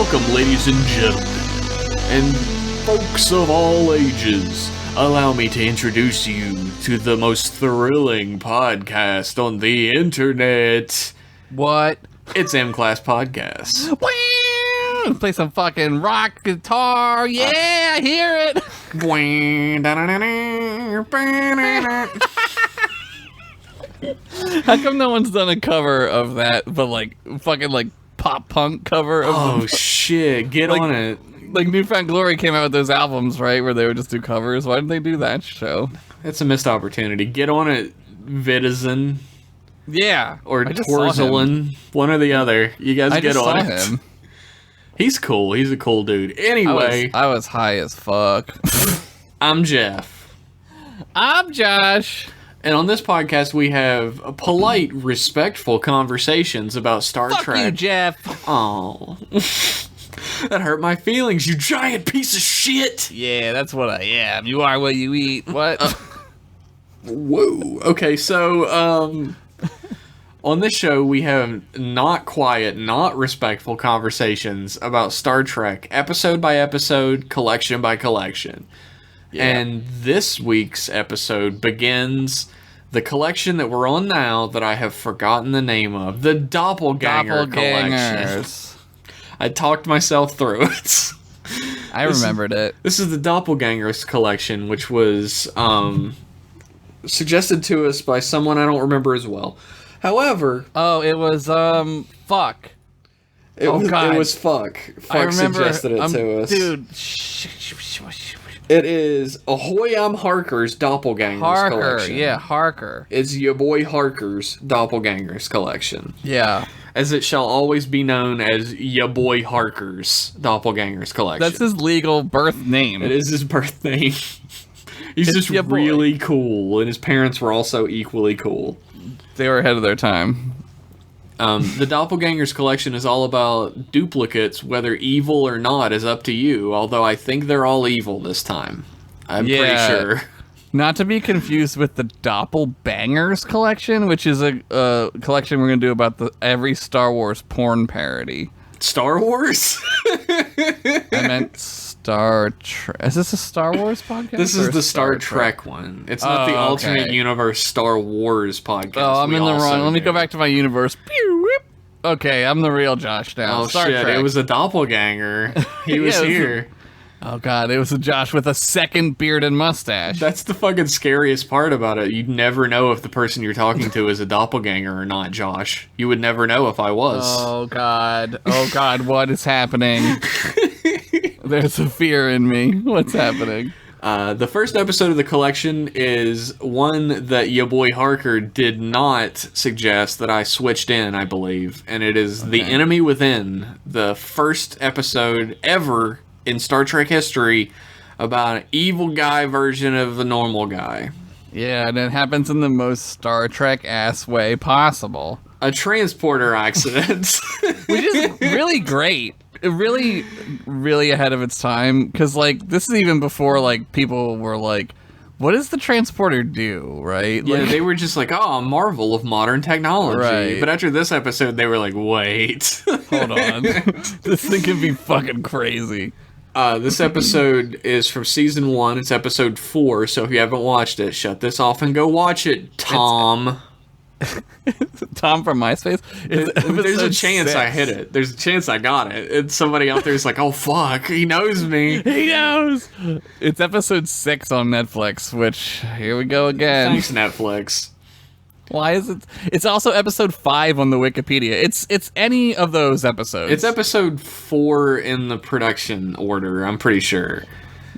Welcome, ladies and gentlemen, and folks of all ages. Allow me to introduce you to the most thrilling podcast on the internet. What? It's M-Class Podcast. Play some fucking rock guitar. Yeah, I hear it. How come no one's done a cover of that, but like fucking like pop punk cover of Oh shit, get like, on it. Like Newfound Glory came out with those albums, right, where they would just do covers. Why didn't they do that show? It's a missed opportunity. Get on it, Vitizen. Yeah. Or Torzalin. One or the other. You guys get on it. Him. He's cool. He's a cool dude. Anyway. I was high as fuck. I'm Jeff. I'm Josh. And on this podcast, we have polite, respectful conversations about Star Trek. Fuck you, Jeff. Oh, that hurt my feelings, you giant piece of shit. Yeah, that's what I am. You are what you eat. What? Whoa. Okay, so, on this show, we have not quiet, not respectful conversations about Star Trek, episode by episode, collection by collection. Yeah. And this week's episode begins the collection that we're on now that I have forgotten the name of. The Doppelganger collection. I talked myself through it. I remembered it. This is the Doppelgangers collection, which was suggested to us by someone I don't remember as well. However... Oh, it was, fuck. It was Fuck. Fuck suggested it to us. Dude. It is Ahoy, I'm Harker's Doppelgangers collection. Yeah, Harker. It's YaBoyHarker's Doppelgangers collection. Yeah. As it shall always be known as YaBoyHarker's Doppelgangers collection. That's his legal birth name. It is his birth name. He's just really cool, and his parents were also equally cool. They were ahead of their time. The Doppelgangers collection is all about duplicates, whether evil or not is up to you, although I think they're all evil this time. I'm pretty sure. Not to be confused with the Doppelbangers collection, which is a collection we're going to do about every Star Wars porn parody. Star Wars? I meant Star Trek. Is this a Star Wars podcast? This is the Star Trek one. It's not the alternate universe Star Wars podcast. Oh, I'm in the wrong. Let me go back to my universe. Okay, I'm the real Josh now. Oh, Star Trek. It was a doppelganger. He was here. Oh, God, it was a Josh with a second beard and mustache. That's the fucking scariest part about it. You'd never know if the person you're talking to is a doppelganger or not, Josh. You would never know if I was. Oh, God. Oh, God, what is happening? There's a fear in me. What's happening? The first episode of the collection is one that YaBoyHarker did not suggest that I switched in, I believe. And it is The Enemy Within, the first episode ever in Star Trek history about an evil guy version of the normal guy. Yeah, and it happens in the most Star Trek-ass way possible. A transporter accident. Which is really great. Really, really ahead of its time. Because, like, this is even before, like, people were like, what does the transporter do, right? Yeah, like, they were just like, oh, a marvel of modern technology. Right. But after this episode, they were like, wait. Hold on. This thing can be fucking crazy. This episode is from season 1. It's episode 4, so if you haven't watched it, shut this off and go watch it, Tom. Tom from MySpace? There's a chance 6. I hit it. There's a chance I got it. And somebody out there is like, oh, fuck, he knows me. He knows. It's episode 6 on Netflix, which, here we go again. Thanks, Netflix. Why is it? It's also episode 5 on the Wikipedia. It's any of those episodes. It's episode 4 in the production order, I'm pretty sure.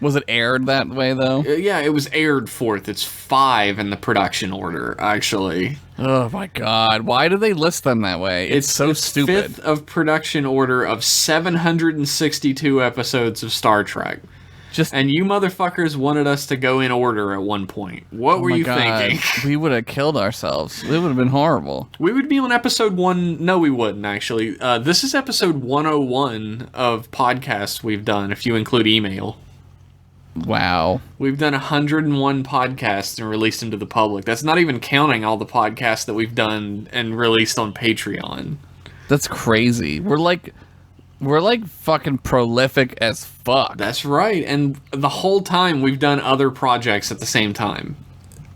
Was it aired that way, though? Yeah, it was aired 4th. It's 5 in the production order, actually. Oh, my God. Why do they list them that way? It's so stupid. 5th of production order of 762 episodes of Star Trek. And you motherfuckers wanted us to go in order at one point. What were you thinking? We would have killed ourselves. It would have been horrible. We would be on episode 1. No, we wouldn't, actually. This is episode 101 of podcasts we've done, if you include email. Wow. We've done 101 podcasts and released them to the public. That's not even counting all the podcasts that we've done and released on Patreon. That's crazy. We're like We're like fucking prolific as fuck. That's right. And the whole time we've done other projects at the same time.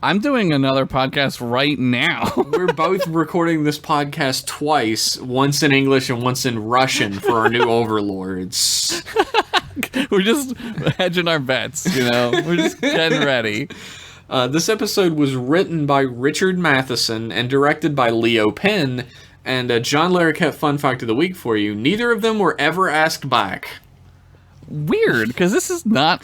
I'm doing another podcast right now. We're both recording this podcast twice, once in English and once in Russian for our new overlords. We're just hedging our bets, you know? We're just getting ready. This episode was written by Richard Matheson and directed by Leo Penn. And John Larroquette fun fact of the week for you. Neither of them were ever asked back. Weird, because this is not...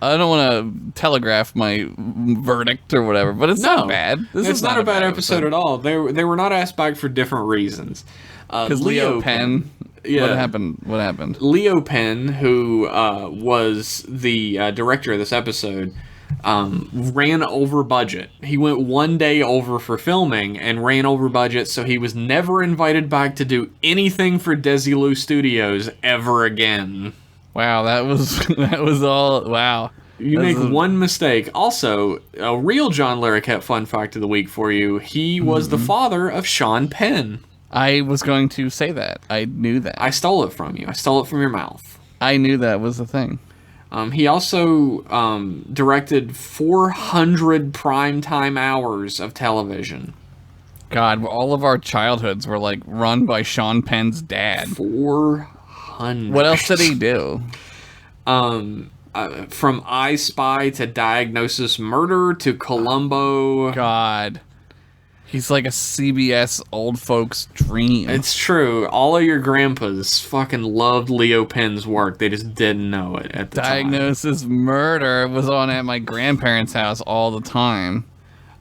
I don't want to telegraph my verdict or whatever, but it's not bad. It's not a bad episode at all. They were not asked back for different reasons. Because Leo Penn... Yeah. What happened? Leo Penn, who was the director of this episode, ran over budget. He went one day over for filming and ran over budget, so he was never invited back to do anything for Desilu Studios ever again. Wow, that was all... Wow. You make one mistake. Also, a real John Larroquette fun fact of the week for you. He was the father of Sean Penn. I was going to say that. I knew that. I stole it from you. I stole it from your mouth. I knew that was the thing. He also directed 400 primetime hours of television. God, all of our childhoods were like run by Sean Penn's dad. 400. What else did he do? From I Spy to Diagnosis Murder to Columbo. God. He's like a CBS old folks dream. It's true. All of your grandpas fucking loved Leo Penn's work. They just didn't know it at the Diagnosis Murder was on at my grandparents' house all the time.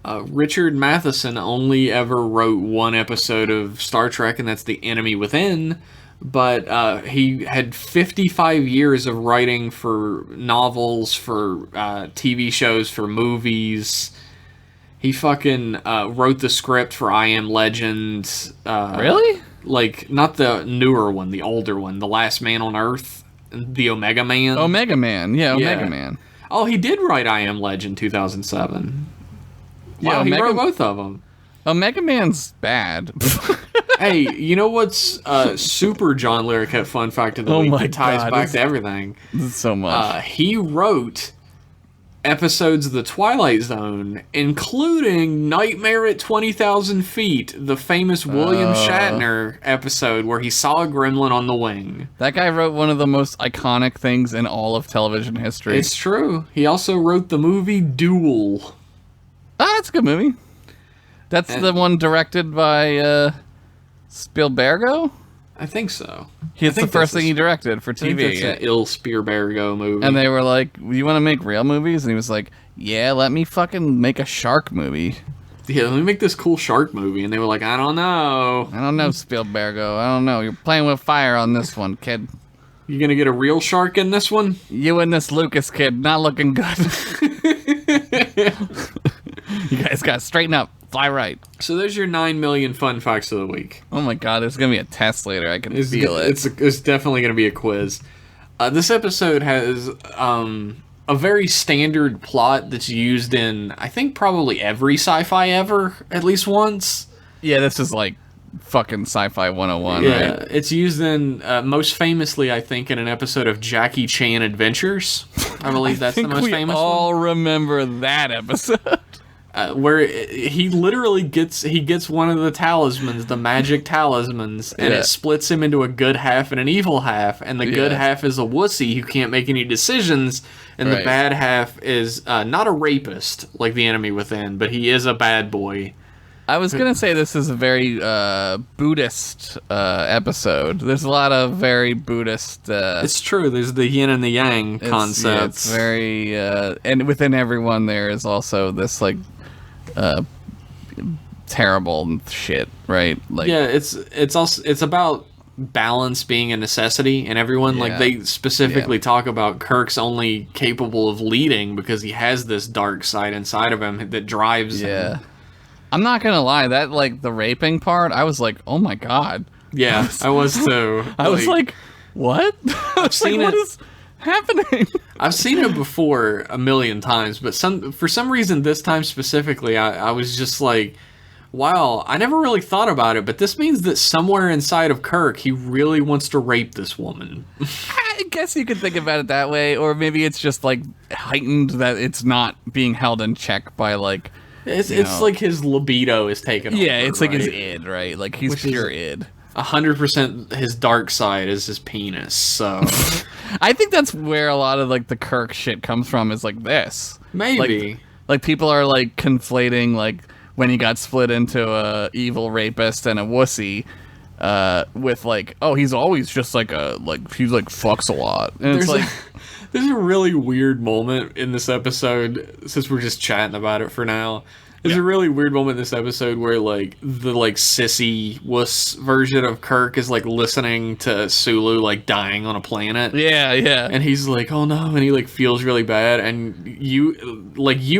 Richard Matheson only ever wrote one episode of Star Trek, and that's The Enemy Within. But he had 55 years of writing for novels, for TV shows, for movies. He fucking wrote the script for I Am Legend. Really? Like, not the newer one, the older one. The Last Man on Earth. The Omega Man. Omega Man. Yeah, Omega Man. Oh, he did write I Am Legend 2007. Yeah, wow, he wrote both of them. Omega Man's bad. Hey, you know what's super John Larroquette fun fact of the week that ties back to everything? So much. He wrote episodes of The Twilight Zone, including Nightmare at 20,000 Feet, the famous William Shatner episode where he saw a gremlin on the wing. That guy wrote one of the most iconic things in all of television history. It's true. He also wrote the movie Duel. Ah, that's a good movie. That's the one directed by Spielbergo? I think so. It's the first thing he directed for TV. I think that's an Il Spielbergo movie. And they were like, you want to make real movies? And he was like, yeah, let me fucking make a shark movie. Yeah, let me make this cool shark movie. And they were like, I don't know. I don't know, Spielbergo. I don't know. You're playing with fire on this one, kid. You gonna get a real shark in this one? You and this Lucas kid, not looking good. You guys gotta straighten up. Fly right. So there's your 9 million fun facts of the week. Oh my god, there's gonna be a test later. I can feel it. It's definitely gonna be a quiz. This episode has a very standard plot that's used in, I think, probably every sci-fi ever, at least once. Yeah, this is like fucking sci-fi 101, yeah, right? It's used in, most famously, I think, in an episode of Jackie Chan Adventures. I believe that's the most famous one. We all remember that episode. Where he literally gets one of the talismans, the magic talismans, and it splits him into a good half and an evil half, and the good half is a wussy who can't make any decisions, and the bad half is not a rapist like The Enemy Within, but he is a bad boy. I was gonna say this is a very Buddhist episode. There's a lot of very Buddhist. It's true. There's the yin and the yang concepts. Yeah, it's very, and within everyone there is also this like terrible shit, right? Like, yeah, it's about balance being a necessity, and everyone like they specifically talk about Kirk's only capable of leading because he has this dark side inside of him that drives him. I'm not gonna lie, that like the raping part, I was like, oh my god. Yeah, I was too. I was like, what? I've seen it. What is happening? I've seen it before a million times, but for some reason this time specifically, I was just like, Wow, I never really thought about it, but this means that somewhere inside of Kirk, he really wants to rape this woman. I guess you could think about it that way, or maybe it's just like heightened that it's not being held in check by like. It's like his libido is taken over. Yeah, it's like right? his id, right? Like he's pure id. 100% his dark side is his penis. So I think that's where a lot of like the Kirk shit comes from. Is like this. maybe. Like people are like conflating like when he got split into a evil rapist and a wussy, with like, oh, he's always just like he like fucks a lot. And it's like there's a really weird moment in this episode, since we're just chatting about it for now. There's a really weird moment in this episode where like the like sissy wuss version of Kirk is like listening to Sulu like dying on a planet. Yeah. And he's like, oh no, and he like feels really bad, and you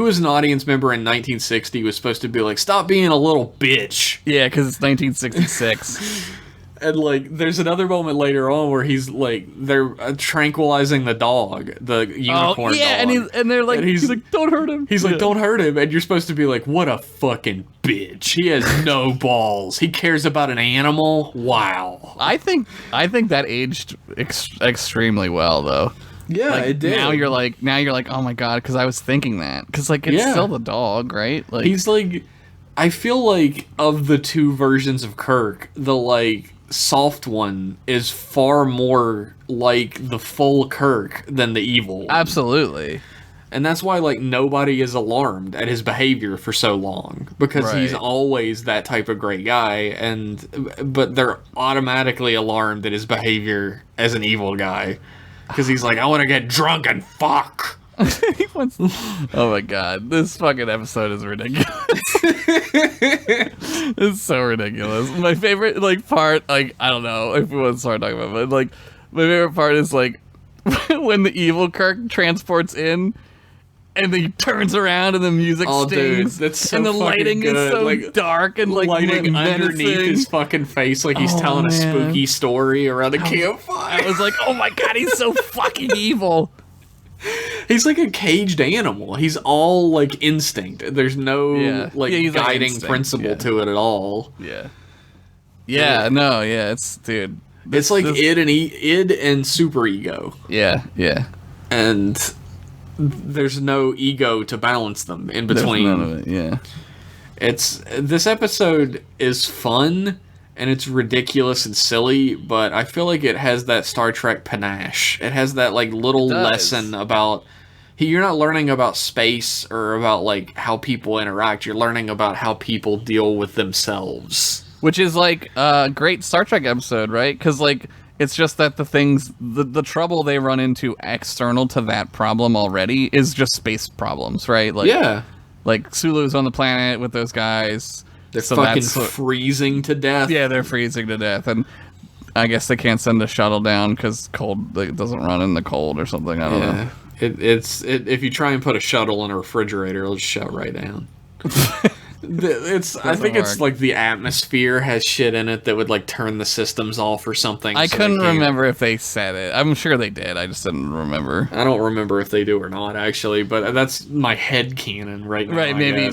as an audience member in 1960 was supposed to be like, stop being a little bitch. Yeah, because it's 1966. And like, there's another moment later on where he's like, they're tranquilizing the dog, the unicorn dog. And they're like, he's like, don't hurt him. He's like, don't hurt him, and you're supposed to be like, what a fucking bitch. He has no balls. He cares about an animal. Wow. I think that aged extremely well, though. Yeah, like, it did. Now you're like, oh my god, because I was thinking that, because like it's still the dog, right? Like he's like, I feel like of the two versions of Kirk, the like soft one is far more like the full Kirk than the evil one. Absolutely. And that's why like nobody is alarmed at his behavior for so long, because he's always that type of great guy, but they're automatically alarmed at his behavior as an evil guy, because he's like, I want to get drunk and fuck. Oh my god, this fucking episode is ridiculous. It's so ridiculous. My favorite like part, like, I don't know if we want to start talking about it, but like my favorite part is like when the evil Kirk transports in and then he turns around and the music stings, dude, that's so and the fucking lighting good. is so like, dark and like lighting underneath his fucking face, like he's telling a spooky story around a campfire. I was like, oh my god, he's so fucking evil. He's like a caged animal. He's all like instinct. There's no guiding principle to it at all. It's dude. It's like id and super ego. Yeah. And there's no ego to balance them in between. There's none of it. Yeah. This episode is fun and it's ridiculous and silly, but I feel like it has that Star Trek panache. It has that like little lesson about you're not learning about space or about like how people interact. You're learning about how people deal with themselves. Which is like a great Star Trek episode, right? Because like it's just that the trouble they run into external to that problem already is just space problems, right? Like like Sulu's on the planet with those guys. They're fucking freezing to death. Yeah, they're freezing to death, and I guess they can't send a shuttle down because it doesn't run in the cold or something. I don't know. If you try and put a shuttle in a refrigerator, it'll just shut right down. I think it's like the atmosphere has shit in it that would like turn the systems off or something. I couldn't remember if they said it. I'm sure they did. I just didn't remember. I don't remember if they do or not, actually, but that's my head canon right now. Right? Maybe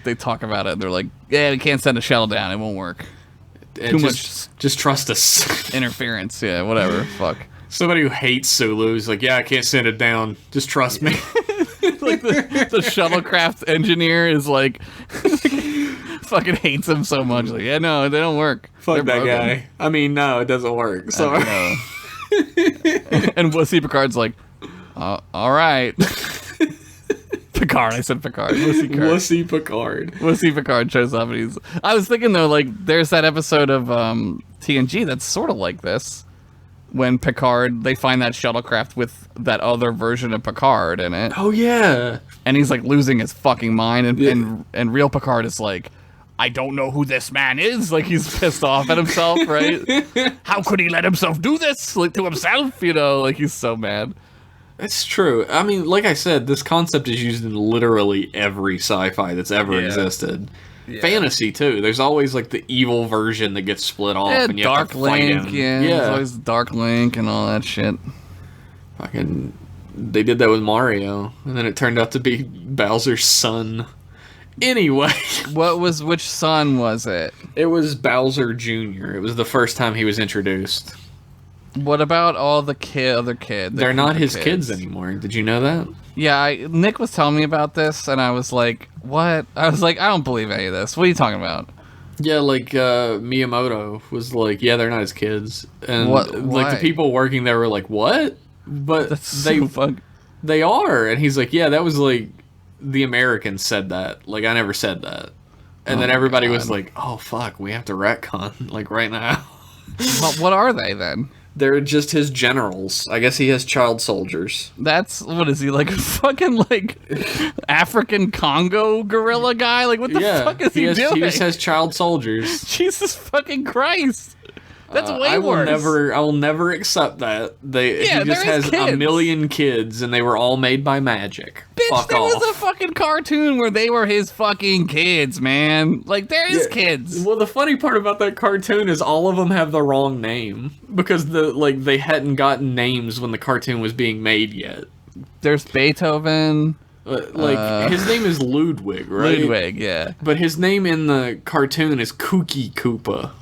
they talk about it. They're like, yeah, we can't send a shuttle down. It won't work. Too much. Just trust us. Interference. Yeah. Whatever. Fuck. Somebody who hates Sulu is like, yeah, I can't send it down. Just trust me. Like the shuttlecraft engineer is like fucking hates him so much. Like, yeah, no, they don't work. Fuck that guy. I mean, no, it doesn't work. So. And Wussy Picard's like, all right. Picard, I said Picard. Wussy Picard. Wussy Picard shows up and I was thinking though, like, there's that episode of TNG that's sort of like this. When Picard, they find that shuttlecraft with that other version of Picard in it. Oh, yeah. And he's, like, losing his fucking mind. And real Picard is like, I don't know who this man is. Like, he's pissed off at himself, right? How could he let himself do this? Like, to himself, you know? Like, he's so mad. It's true. I mean, like I said, this concept is used in literally every sci-fi that's ever existed. Yeah. Fantasy too. There's always like the evil version that gets split off, and you Dark have to fight Link. him. There's always Dark Link and all that shit. Fucking, they did that with Mario, and then it turned out to be Bowser's son Anyway. Which son was it? It was Bowser Jr. It was the first time he was introduced. What about all the other kids? They're not his kids anymore. Did you know that? Yeah, Nick was telling me about this, and I was like, what? I was like, I don't believe any of this. What are you talking about? Yeah, like, Miyamoto was like, yeah, they're not his kids. And, like, the people working there were like, what? But they are. And he's like, yeah, that was, like, the Americans said that. Like, I never said that. And then everybody was like, oh, fuck, we have to retcon, like, right now. What are they, then? They're just his generals. I guess he has child soldiers. What is he, like a fucking, like, African Congo gorilla guy? Like, what the fuck is he doing? He just has child soldiers. Jesus fucking Christ. That's way worse. I will never accept that. He just has a million kids, and they were all made by magic. Bitch, there was a fucking cartoon where they were his fucking kids, man. Like, they're his kids. Well, the funny part about that cartoon is all of them have the wrong name. Because, they hadn't gotten names when the cartoon was being made yet. There's Beethoven. His name is Ludwig, right? Ludwig, yeah. But his name in the cartoon is Kooky Koopa.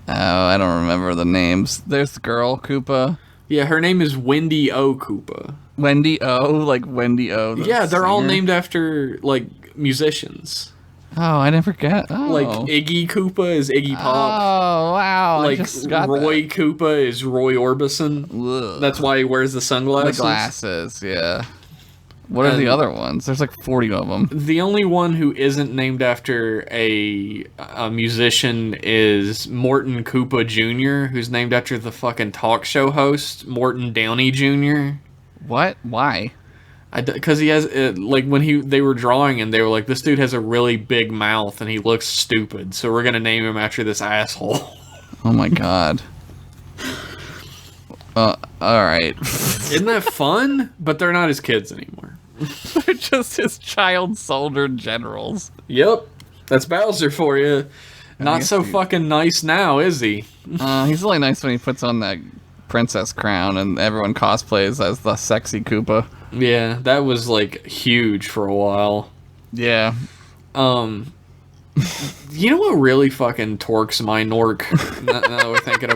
Oh, I don't remember the names. There's the girl, Koopa. Yeah, her name is Wendy O. Koopa. Wendy O? Like Wendy O? Yeah, they're all named after, like, musicians. Oh, I never get. Oh. Like, Iggy Koopa is Iggy Pop. Oh, wow. Like, Roy Koopa is Roy Orbison. Ugh. That's why he wears the sunglasses. The glasses, yeah. What are the other ones? There's like 40 of them. The only one who isn't named after a musician is Morton Koopa Jr., who's named after the fucking talk show host, Morton Downey Jr. What? Why? Because he has, when they were drawing him, they were like, this dude has a really big mouth and he looks stupid, so we're going to name him after this asshole. Oh my god. Alright. Isn't that fun? But they're not his kids anymore. They're just his child soldier generals. Yep. That's Bowser for you. Not so fucking nice now, is he? He's really nice when he puts on that princess crown and everyone cosplays as the sexy Koopa. Yeah, that was, like, huge for a while. Yeah. You know what really fucking torques my Nork? Now we're talking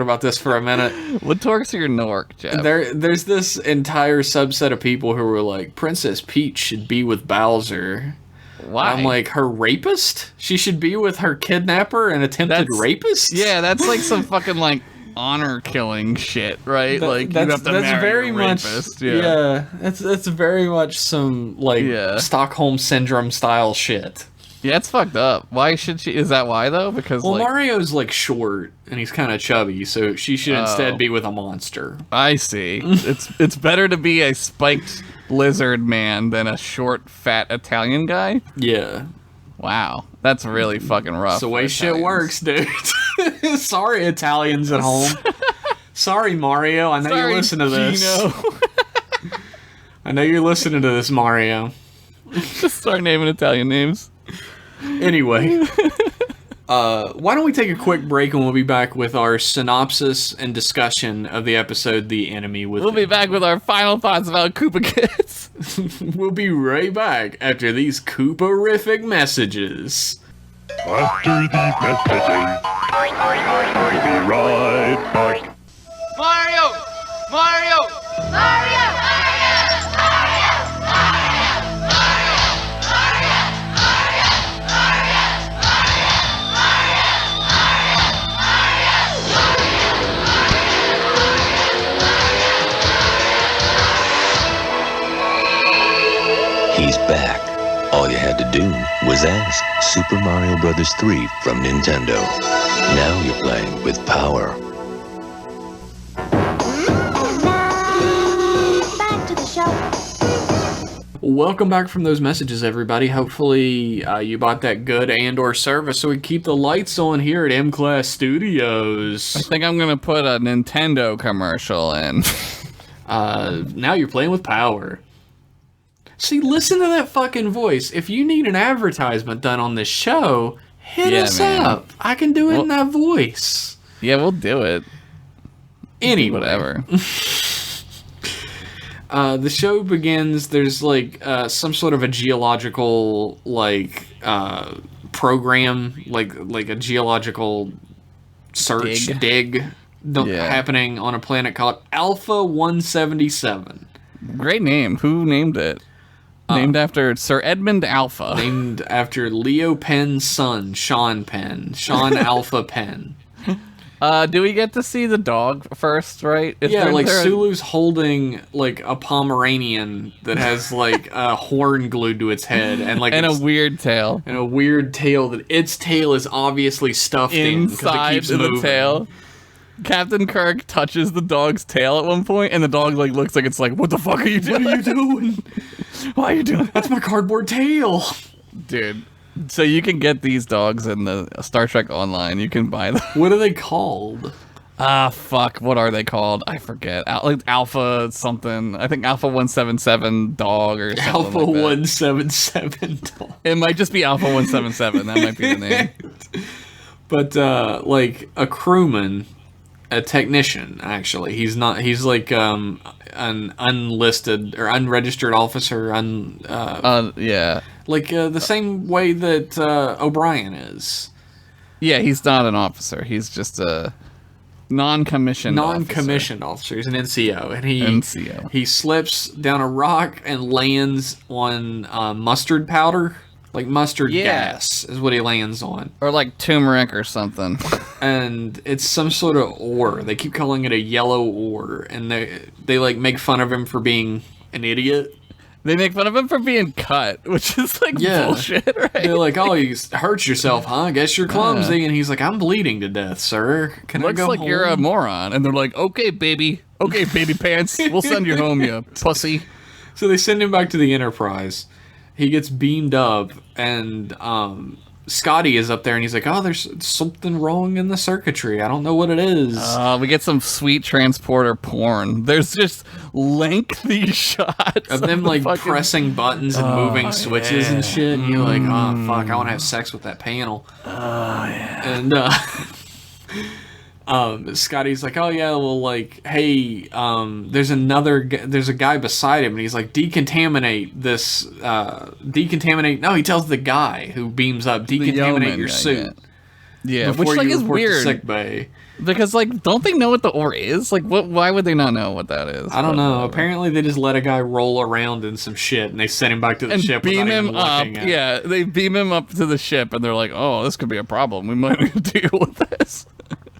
about this for a minute. What torques your Nork, Jeff? There's this entire subset of people who were like, Princess Peach should be with Bowser. Why? I'm like, her rapist? She should be with her kidnapper and attempted rapist? Yeah, that's like some fucking, like, honor killing shit, right? You have to marry a rapist. Yeah, that's very much some, like, Stockholm Syndrome style shit. Yeah, it's fucked up. Why should she? Is that why, though? Because, Mario's, like, short, and he's kind of chubby, so she should instead be with a monster. I see. It's better to be a spiked lizard man than a short, fat Italian guy? Yeah. Wow. That's really fucking rough. That's the way shit works, dude. Sorry, Italians at home. Sorry, Mario. I know you listen to this. I know you're listening to this, Mario. Just start naming Italian names. Anyway, why don't we take a quick break and we'll be back with our synopsis and discussion of the episode The Enemy Within. We'll be back with our final thoughts about Koopa Kids. We'll be right back after these Koopa-rific messages. After these messages, we'll be right back. Mario! Mario! Mario! He's back. All you had to do was ask. Super Mario Bros. 3 from Nintendo. Now you're playing with power. Back to the show. Welcome back from those messages, everybody. Hopefully you bought that good and/or service so we keep the lights on here at M-Class Studios. I think I'm going to put a Nintendo commercial in. Now you're playing with power. See, listen to that fucking voice. If you need an advertisement done on this show, hit us up. I can do it in that voice. Yeah, we'll do it. Anyway. Whatever. The show begins. There's like some sort of a geological program, like a geological search dig happening on a planet called Alpha 177. Great name. Who named it? Named after Sir Edmund Alpha. Named after Leo Penn's son, Sean Penn. Sean Alpha Penn. Do we get to see the dog first, right? Sulu's holding like a Pomeranian that has like a horn glued to its head and a weird tail. And a weird tail that its tail is obviously stuffed inside it keeps of moving. the tail. Captain Kirk touches the dog's tail at one point, and the dog like looks like it's like, "What the fuck are you doing? What are you doing? Why are you doing that? That's my cardboard tail, dude." So you can get these dogs in the Star Trek Online. You can buy them. What are they called? Fuck. What are they called? I forget. Like Alpha something. I think Alpha 177 dog or something. Alpha like that. 177 dog. It might just be Alpha 177. That might be the name. But like a crewman. A technician, actually. He's not. He's like an unlisted or unregistered officer. Yeah. Like the same way that O'Brien is. Yeah, he's not an officer. He's just a non-commissioned officer. He's an NCO, and he slips down a rock and lands on mustard powder. Like mustard gas is what he lands on. Or like turmeric or something. And it's some sort of ore. They keep calling it a yellow ore. And they like make fun of him for being an idiot. They make fun of him for being cut, which is like bullshit, right? They're like, "Oh, you hurt yourself, huh? Guess you're clumsy." And he's like, "I'm bleeding to death, sir. Can I go home?" Looks like you're a moron. And they're like, "Okay, baby. Okay, baby pants. We'll send you home, you pussy." So they send him back to the Enterprise. He gets beamed up, and Scotty is up there, and he's like, "Oh, there's something wrong in the circuitry. I don't know what it is." We get some sweet transporter porn. There's just lengthy shots of them like pressing buttons and moving switches and shit. And you're like, "Oh fuck, I want to have sex with that panel." Oh yeah. And Scotty's like, "Oh yeah, well, like, hey, there's a guy beside him, and he's like, decontaminate this, decontaminate." No, he tells the guy who beams up, decontaminate your suit. Yeah, which like is weird. Sick bay. Because like, don't they know what the ore is? Like, what? Why would they not know what that is? I don't know. Apparently, they just let a guy roll around in some shit, and they send him back to the ship. Beam without him even up. looking at Yeah, they beam him up to the ship, and they're like, "Oh, this could be a problem. We might need to deal with this."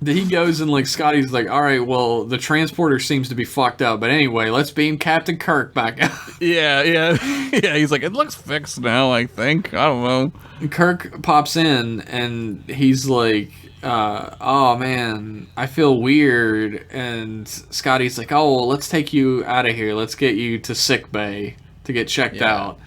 He goes and like Scotty's like, "All right, well, the transporter seems to be fucked up, but anyway, let's beam Captain Kirk back out." Yeah. He's like, "It looks fixed now, I think. I don't know." And Kirk pops in and he's like, "Oh man, I feel weird." And Scotty's like, "Oh, well, let's take you out of here. Let's get you to sick bay to get checked out."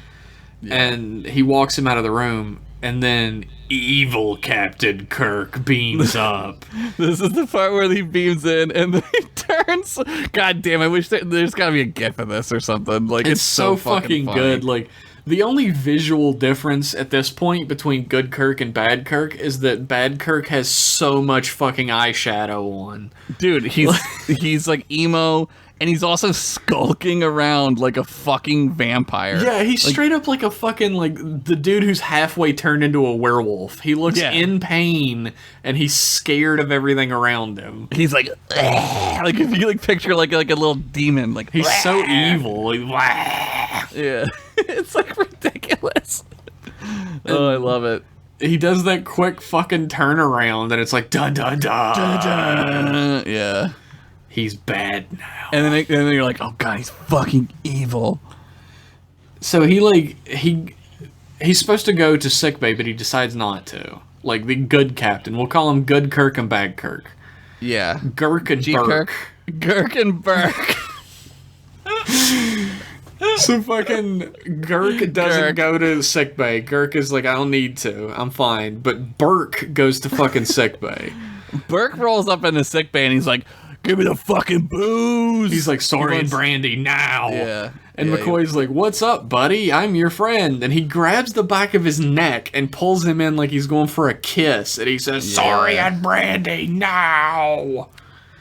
Yeah. And he walks him out of the room, and then evil Captain Kirk beams up. This is the part where he beams in and then he turns. God damn, I wish there's gotta be a gif of this or something. Like it's so fucking good. Like the only visual difference at this point between good Kirk and bad Kirk is that bad Kirk has so much fucking eyeshadow on. Dude, he's like emo. And he's also skulking around like a fucking vampire. Yeah, he's like, straight up like a fucking, like, the dude who's halfway turned into a werewolf. He looks in pain, and he's scared of everything around him. He's like, "Ugh." Like, if you, like, picture, like a little demon, like, he's so evil. Like, yeah. It's, like, ridiculous. Oh, I love it. He does that quick fucking turnaround, and it's like, da-da-da. Yeah. He's bad now. And then you're like, "Oh god, he's fucking evil." So he's supposed to go to sickbay, but he decides not to. Like the good captain. We'll call him good Kirk and bad Kirk. Yeah. Girk and Birk. Girk and Birk. So fucking Girk doesn't go to sickbay. Girk is like, "I don't need to. I'm fine." But Birk goes to fucking sickbay. Birk rolls up in the sickbay and he's like, "Give me the fucking booze." He's like, "Sorry and brandy now." Yeah. And McCoy's like, "What's up, buddy? I'm your friend." And he grabs the back of his neck and pulls him in like he's going for a kiss. And he says, "Sorry and brandy now."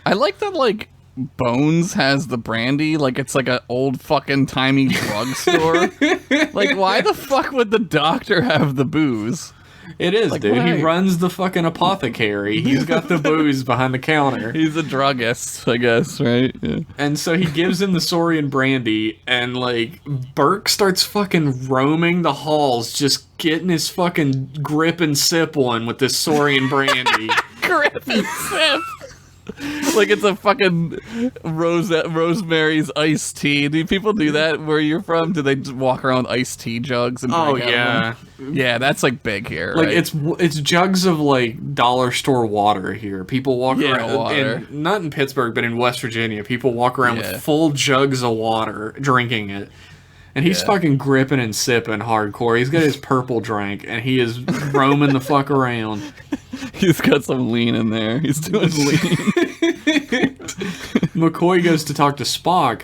I like that, like, Bones has the brandy, like it's like an old fucking timey drugstore. Like, why the fuck would the doctor have the booze? It is, like, dude. Why? He runs the fucking apothecary. He's got the booze behind the counter. He's a druggist, I guess, right? Yeah. And so he gives him the Saurian brandy, and, like, Birk starts fucking roaming the halls, just getting his fucking grip and sip on with this Saurian brandy. Grip and sip! Like it's a fucking Rosemary's iced tea. Do people do that where you're from? Do they just walk around with iced tea jugs and drink out of them? Yeah, that's like big here. Like right? it's jugs of like dollar store water here. People walk around water. Not in Pittsburgh, but in West Virginia. People walk around with full jugs of water, drinking it. And he's fucking gripping and sipping hardcore. He's got his purple drink, and he is roaming the fuck around. He's got some lean in there. He's doing lean. McCoy goes to talk to Spock,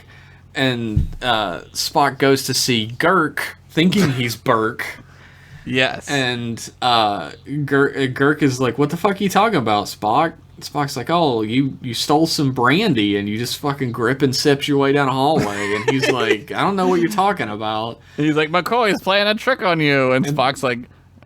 and Spock goes to see Girk, thinking he's Birk. Yes. And Girk is like, what the fuck are you talking about, Spock? Spock's like, oh, you stole some brandy and you just fucking grip and sipped your way down a hallway. And he's like, I don't know what you're talking about. And he's like, McCoy's playing a trick on you. And Spock's like,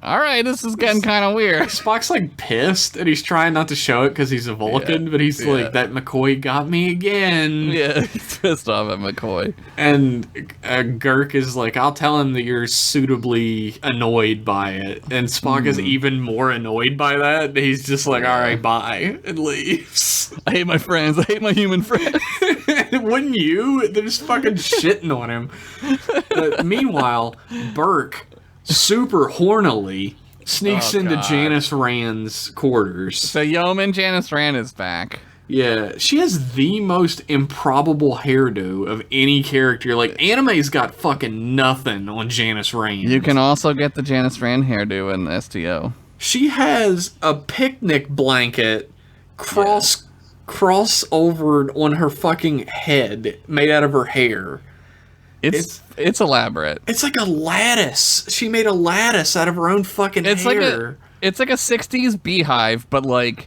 all right, this is getting kind of weird. Spock's like pissed, and he's trying not to show it because he's a Vulcan, but he's like, that McCoy got me again. Yeah, he's pissed off at McCoy. And Girk is like, I'll tell him that you're suitably annoyed by it. And Spock is even more annoyed by that. He's just like, all right, bye, and leaves. I hate my friends. I hate my human friends. Wouldn't you? They're just fucking shitting on him. Meanwhile, Birk, super hornily, sneaks into Janice Rand's quarters. So Yeoman Janice Rand is back. Yeah, she has the most improbable hairdo of any character. Like, anime's got fucking nothing on Janice Rand. You can also get the Janice Rand hairdo in STO. She has a picnic blanket cross over on her fucking head, made out of her hair. It's elaborate. It's like a lattice. She made a lattice out of her own fucking hair. It's like a 60s beehive, but like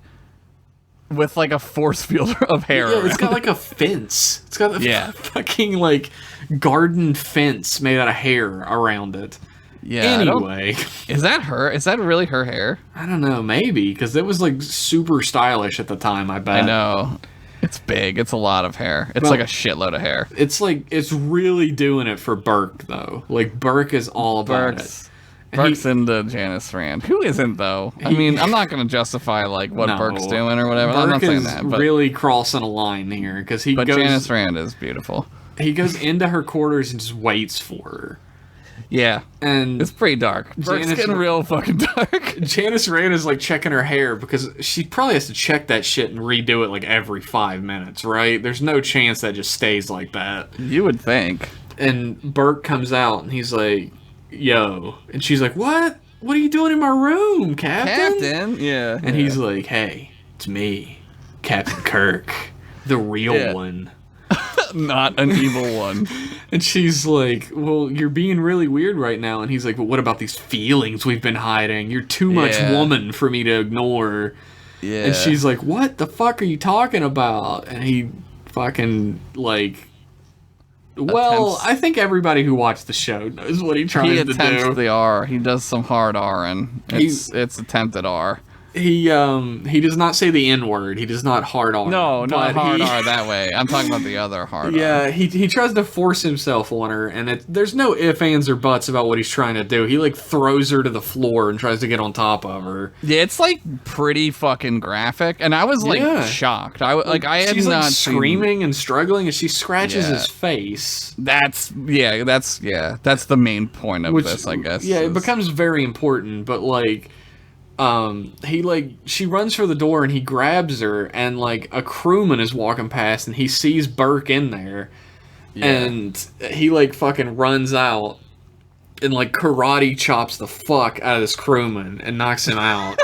with like a force field of hair. Yeah, it's got like a fence. It's got a fucking like garden fence made out of hair around it. Yeah. Anyway, is that her? Is that really her hair? I don't know. Maybe because it was like super stylish at the time. I bet. I know. It's big. It's a lot of hair. It's like a shitload of hair. It's like, it's really doing it for Birk, though. Like, Birk is all about it. Burke's into Janice Rand. Who isn't, though? I mean, I'm not going to justify, like, what Burke's doing or whatever. I'm not saying that. But really crossing a line here, because But Janice Rand is beautiful. He goes into her quarters and just waits for her. Yeah, and it's pretty dark. Burke's getting real fucking dark. Janice Rand is like checking her hair because she probably has to check that shit and redo it like every 5 minutes, right? There's no chance that just stays like that. You would think. And Birk comes out and he's like, yo. And she's like, what? What are you doing in my room, Captain? Captain? Yeah. And he's like, hey, it's me, Captain Kirk, the real one. Not an evil one. And she's like, well, you're being really weird right now. And he's like, well, what about these feelings we've been hiding? You're too much woman for me to ignore. Yeah. And she's like, what the fuck are you talking about? And he fucking, like, I think everybody who watched the show knows what he tries to do. He attempts the R. He does some hard R-ing. It's attempted R. He does not say the N-word. He does not hard R. No, not hard R that way. I'm talking about the other hard R. Yeah, he tries to force himself on her, and there's no ifs, ands, or buts about what he's trying to do. He, like, throws her to the floor and tries to get on top of her. Yeah, it's, like, pretty fucking graphic, and I was, like, shocked. I had She's, not like, screaming and struggling, and she scratches his face. That's the main point of this, I guess. Yeah, it becomes very important, but, like... she runs for the door and he grabs her, and like a crewman is walking past and he sees Birk in there, and he like fucking runs out and like karate chops the fuck out of this crewman and knocks him out.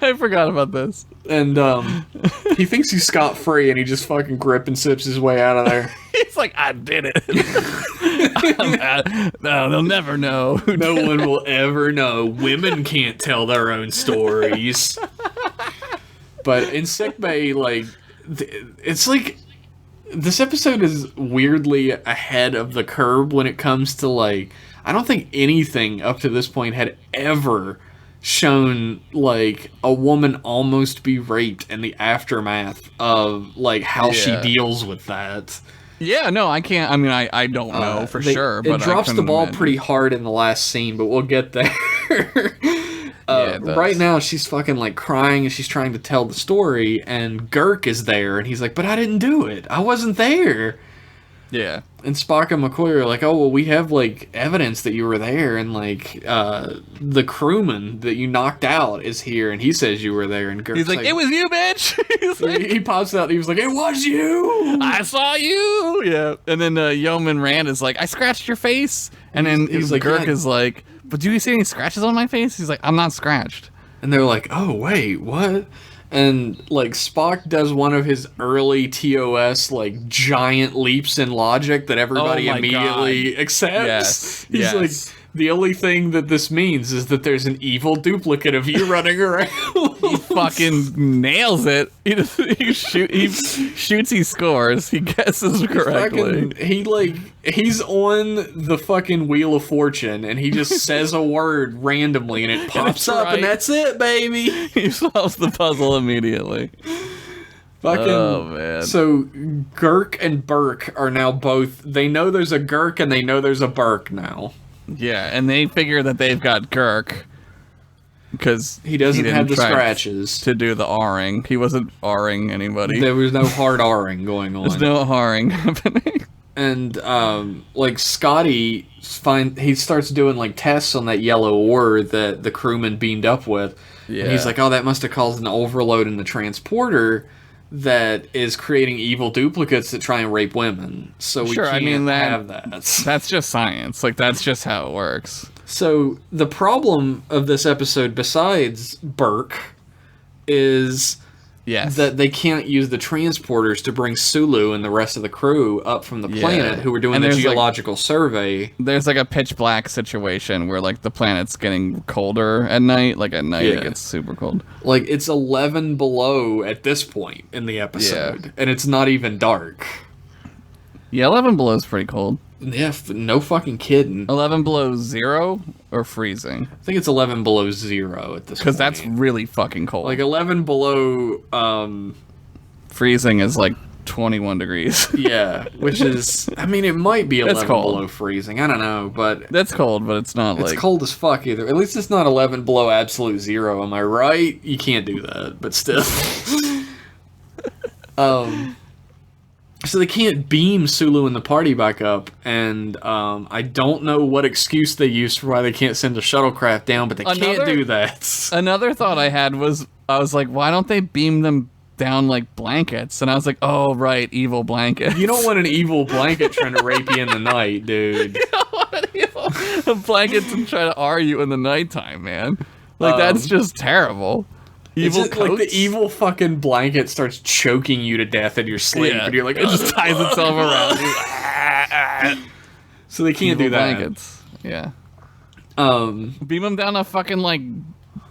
I forgot about this. And he thinks he's scot-free, and he just fucking grip and sips his way out of there. He's like, I did it. No, they'll never know. No one will ever know. Women can't tell their own stories. But in sickbay, like, it's like this episode is weirdly ahead of the curve when it comes to like, I don't think anything up to this point had ever shown like a woman almost be raped and the aftermath of like how she deals with that. Yeah, no, I can't. I mean, I don't know for sure, but it drops the ball pretty hard in the last scene, but we'll get there. Right now, she's fucking like crying and she's trying to tell the story, and Girk is there, and he's like, "But I didn't do it. I wasn't there." Yeah. And Spock and McCoy are like, "Oh, well, we have like evidence that you were there, and like the crewman that you knocked out is here, and he says you were there." And Girk's he's like, "It was you, bitch." Like, he pops out. And he was like, "It was you. I saw you." Yeah. And then Yeoman Rand is like, "I scratched your face," and then he's like, Girk is like, "But do you see any scratches on my face?" He's like, "I'm not scratched." And they're like, "Oh wait, what?" And like Spock does one of his early TOS like giant leaps in logic that everybody immediately accepts. He's like, the only thing that this means is that there's an evil duplicate of you running around. He fucking nails it. He shoots, he scores, he guesses correctly. He's on the fucking Wheel of Fortune, and he just says a word randomly, and it pops up, and that's it, baby. He solves the puzzle immediately. Oh, man. So, Girk and Birk are now both... They know there's a Girk, and they know there's a Birk now. Yeah, and they figure that they've got Girk because he doesn't have the scratches to do the R-ing. He wasn't R-ing anybody. There was no hard R-ing going on. There's no R-ing happening. And like Scotty he starts doing like tests on that yellow ore that the crewman beamed up with. Yeah. And he's like, "Oh, that must have caused an overload in the transporter that is creating evil duplicates that try and rape women. So we can't have that. That's just science. Like, that's just how it works." So the problem of this episode, besides Birk, is that they can't use the transporters to bring Sulu and the rest of the crew up from the planet who were doing the geological survey. There's like a pitch black situation where like the planet's getting colder at night. Like at night it gets super cold. Like it's 11 below at this point in the episode, and it's not even dark. Yeah, 11 below is pretty cold. Yeah, no fucking kidding. 11 below 0 or freezing? I think it's 11 below 0 at this point. Because that's really fucking cold. Like 11 below... freezing is like 21 degrees. Yeah, which is... I mean, it might be 11 below freezing. I don't know, but... That's cold, but it's not it's cold as fuck either. At least it's not 11 below absolute 0, am I right? You can't do that, but still. So they can't beam Sulu and the party back up, and I don't know what excuse they used for why they can't send a shuttlecraft down, but they can't do that. Another thought I had was, I was like, why don't they beam them down like blankets? And I was like, oh, right, evil blankets. You don't want an evil blanket trying to rape you in the night, dude. You don't want an evil blanket to try to R you in the nighttime, man. Like, that's just terrible. Evil coats? Like the evil fucking blanket starts choking you to death in your sleep, and you're like, it just ties itself around you. So they can't do that. Blankets. Yeah. Beam them down a fucking like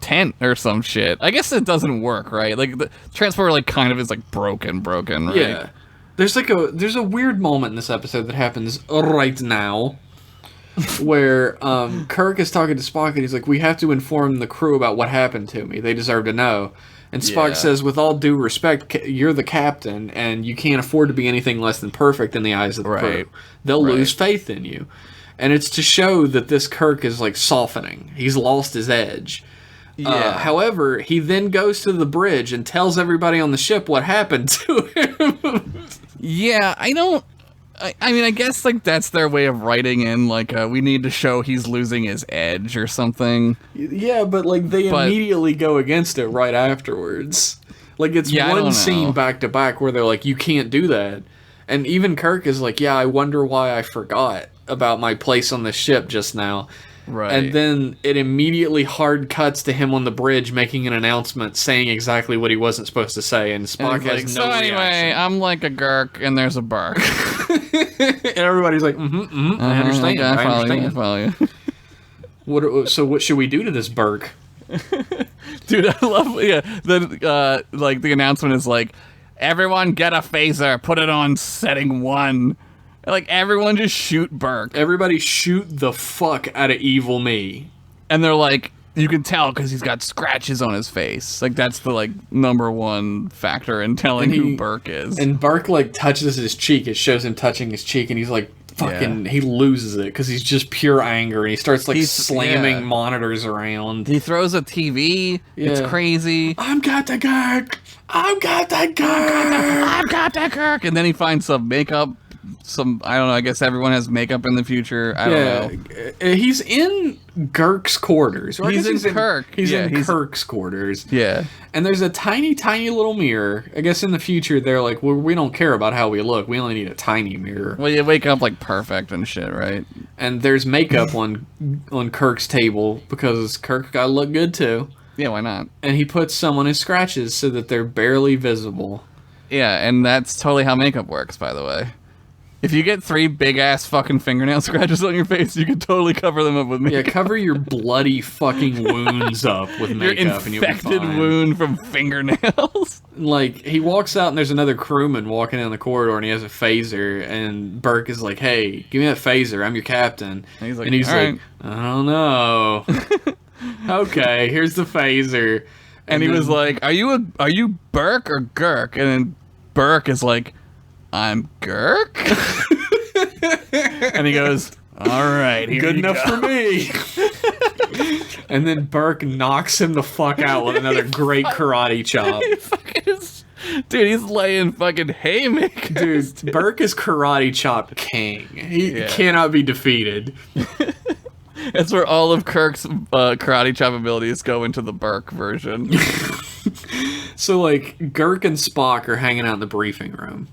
tent or some shit. I guess it doesn't work, right? Like the transporter like kind of is like broken, right? Yeah. There's a weird moment in this episode that happens right now. Where Kirk is talking to Spock and he's like, "We have to inform the crew about what happened to me. They deserve to know." And Spock says, "With all due respect, you're the captain, and you can't afford to be anything less than perfect in the eyes of the crew. They'll lose faith in you." And it's to show that this Kirk is like softening. He's lost his edge. Yeah. However, he then goes to the bridge and tells everybody on the ship what happened to him. Yeah, I mean, I guess, like, that's their way of writing in, like, we need to show he's losing his edge or something. Yeah, but, like, they immediately go against it right afterwards. Like, it's one scene back-to-back where they're like, you can't do that. And even Kirk is like, yeah, I wonder why I forgot about my place on the ship just now. Right. And then it immediately hard cuts to him on the bridge making an announcement saying exactly what he wasn't supposed to say, and Spock has no reaction. Anyway, I'm like a Girk and there's a Birk. And everybody's like, I understand. Okay, I follow you. So what should we do to this Birk? Dude, I love the announcement is like, everyone get a phaser, put it on setting 1. Like, everyone just shoot Birk. Everybody shoot the fuck out of evil me. And they're like, you can tell because he's got scratches on his face. Like, that's the, like, number one factor in telling who Birk is. And Birk, like, touches his cheek. It shows him touching his cheek, and he's like, fucking, he loses it because he's just pure anger, and he starts, like, slamming monitors around. He throws a TV. Yeah. It's crazy. I've got the Girk. I've got the Girk. I've got the Girk. And then he finds some makeup. I don't know, I guess everyone has makeup in the future. I don't know. He's in Girk's quarters. He's in Kirk. He's in Kirk's quarters. Yeah. And there's a tiny, tiny little mirror. I guess in the future, they're like, well, we don't care about how we look. We only need a tiny mirror. Well, you wake up, like, perfect and shit, right? And there's makeup on Kirk's table because Kirk got to look good, too. Yeah, why not? And he puts some on his scratches so that they're barely visible. Yeah, and that's totally how makeup works, by the way. If you get 3 big-ass fucking fingernail scratches on your face, you can totally cover them up with makeup. Yeah, cover your bloody fucking wounds up with makeup and you'll be fine. Your infected wound from fingernails. Like, he walks out and there's another crewman walking down the corridor and he has a phaser and Birk is like, hey, give me that phaser, I'm your captain. And he's like, I don't know. Okay, here's the phaser. And he was like, are you Birk or Girk? And then Birk is like, I'm Girk? And he goes, all right, here good enough for me. And then Birk knocks him the fuck out with another great karate chop. Dude, he's laying fucking haymakers. Dude, Birk is karate chop king. He cannot be defeated. That's where all of Kirk's karate chop abilities go into the Birk version. So, like, Girk and Spock are hanging out in the briefing room.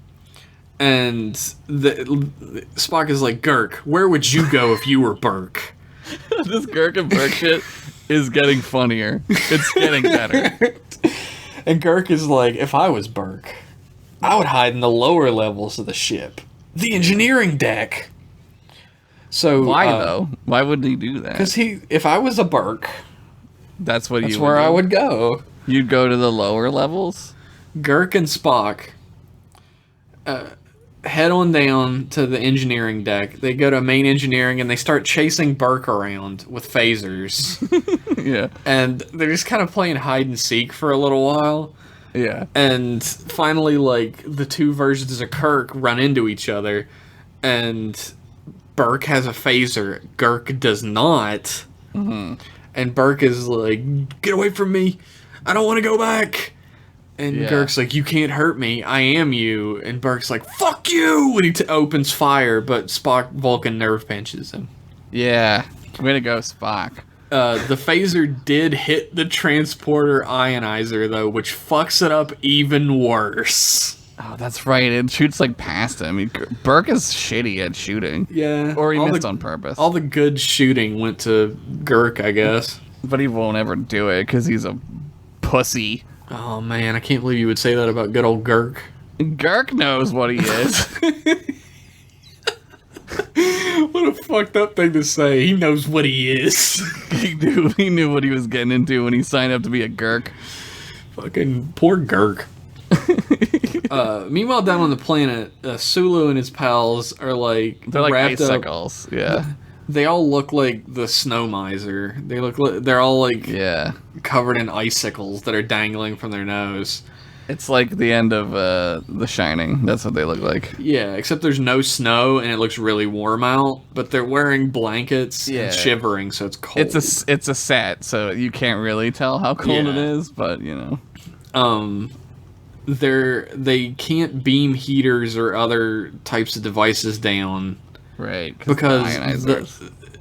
And Spock is like, Girk, where would you go if you were Birk? This Girk and Birk shit is getting funnier. It's getting better. And Girk is like, if I was Birk, I would hide in the lower levels of the ship. The engineering deck. So why, though? Why would he do that? Because if I was a Birk, that's where I would go. You'd go to the lower levels? Girk and Spock head on down to the engineering deck. They go to main engineering and they start chasing Birk around with phasers. Yeah. And they're just kind of playing hide and seek for a little while. Yeah. And finally, like, the two versions of Kirk run into each other. And Birk has a phaser. Girk does not. Mm-hmm. And Birk is like, get away from me. I don't want to go back. And Girk's like, you can't hurt me. I am you. And Birk's like, fuck you! And he opens fire, but Spock Vulcan nerve pinches him. Yeah. Way to go, Spock. The phaser did hit the transporter ionizer, though, which fucks it up even worse. Oh, that's right. It shoots, like, past him. Birk is shitty at shooting. Yeah. Or he missed on purpose. All the good shooting went to Girk, I guess. But he won't ever do it, because he's a pussy. Oh, man, I can't believe you would say that about good old Girk. Girk knows what he is. What a fucked up thing to say. He knows what he is. He knew what he was getting into when he signed up to be a Girk. Fucking poor Girk. Meanwhile, down on the planet, Sulu and his pals are like... They're like wrapped icicles, yeah. They all look like the snow miser. They're all like covered in icicles that are dangling from their nose. It's like the end of The Shining. That's what they look like. Yeah, except there's no snow and it looks really warm out. But they're wearing blankets and shivering, so it's cold. It's a set, so you can't really tell how cold it is. But you know, they can't beam heaters or other types of devices down. Right, because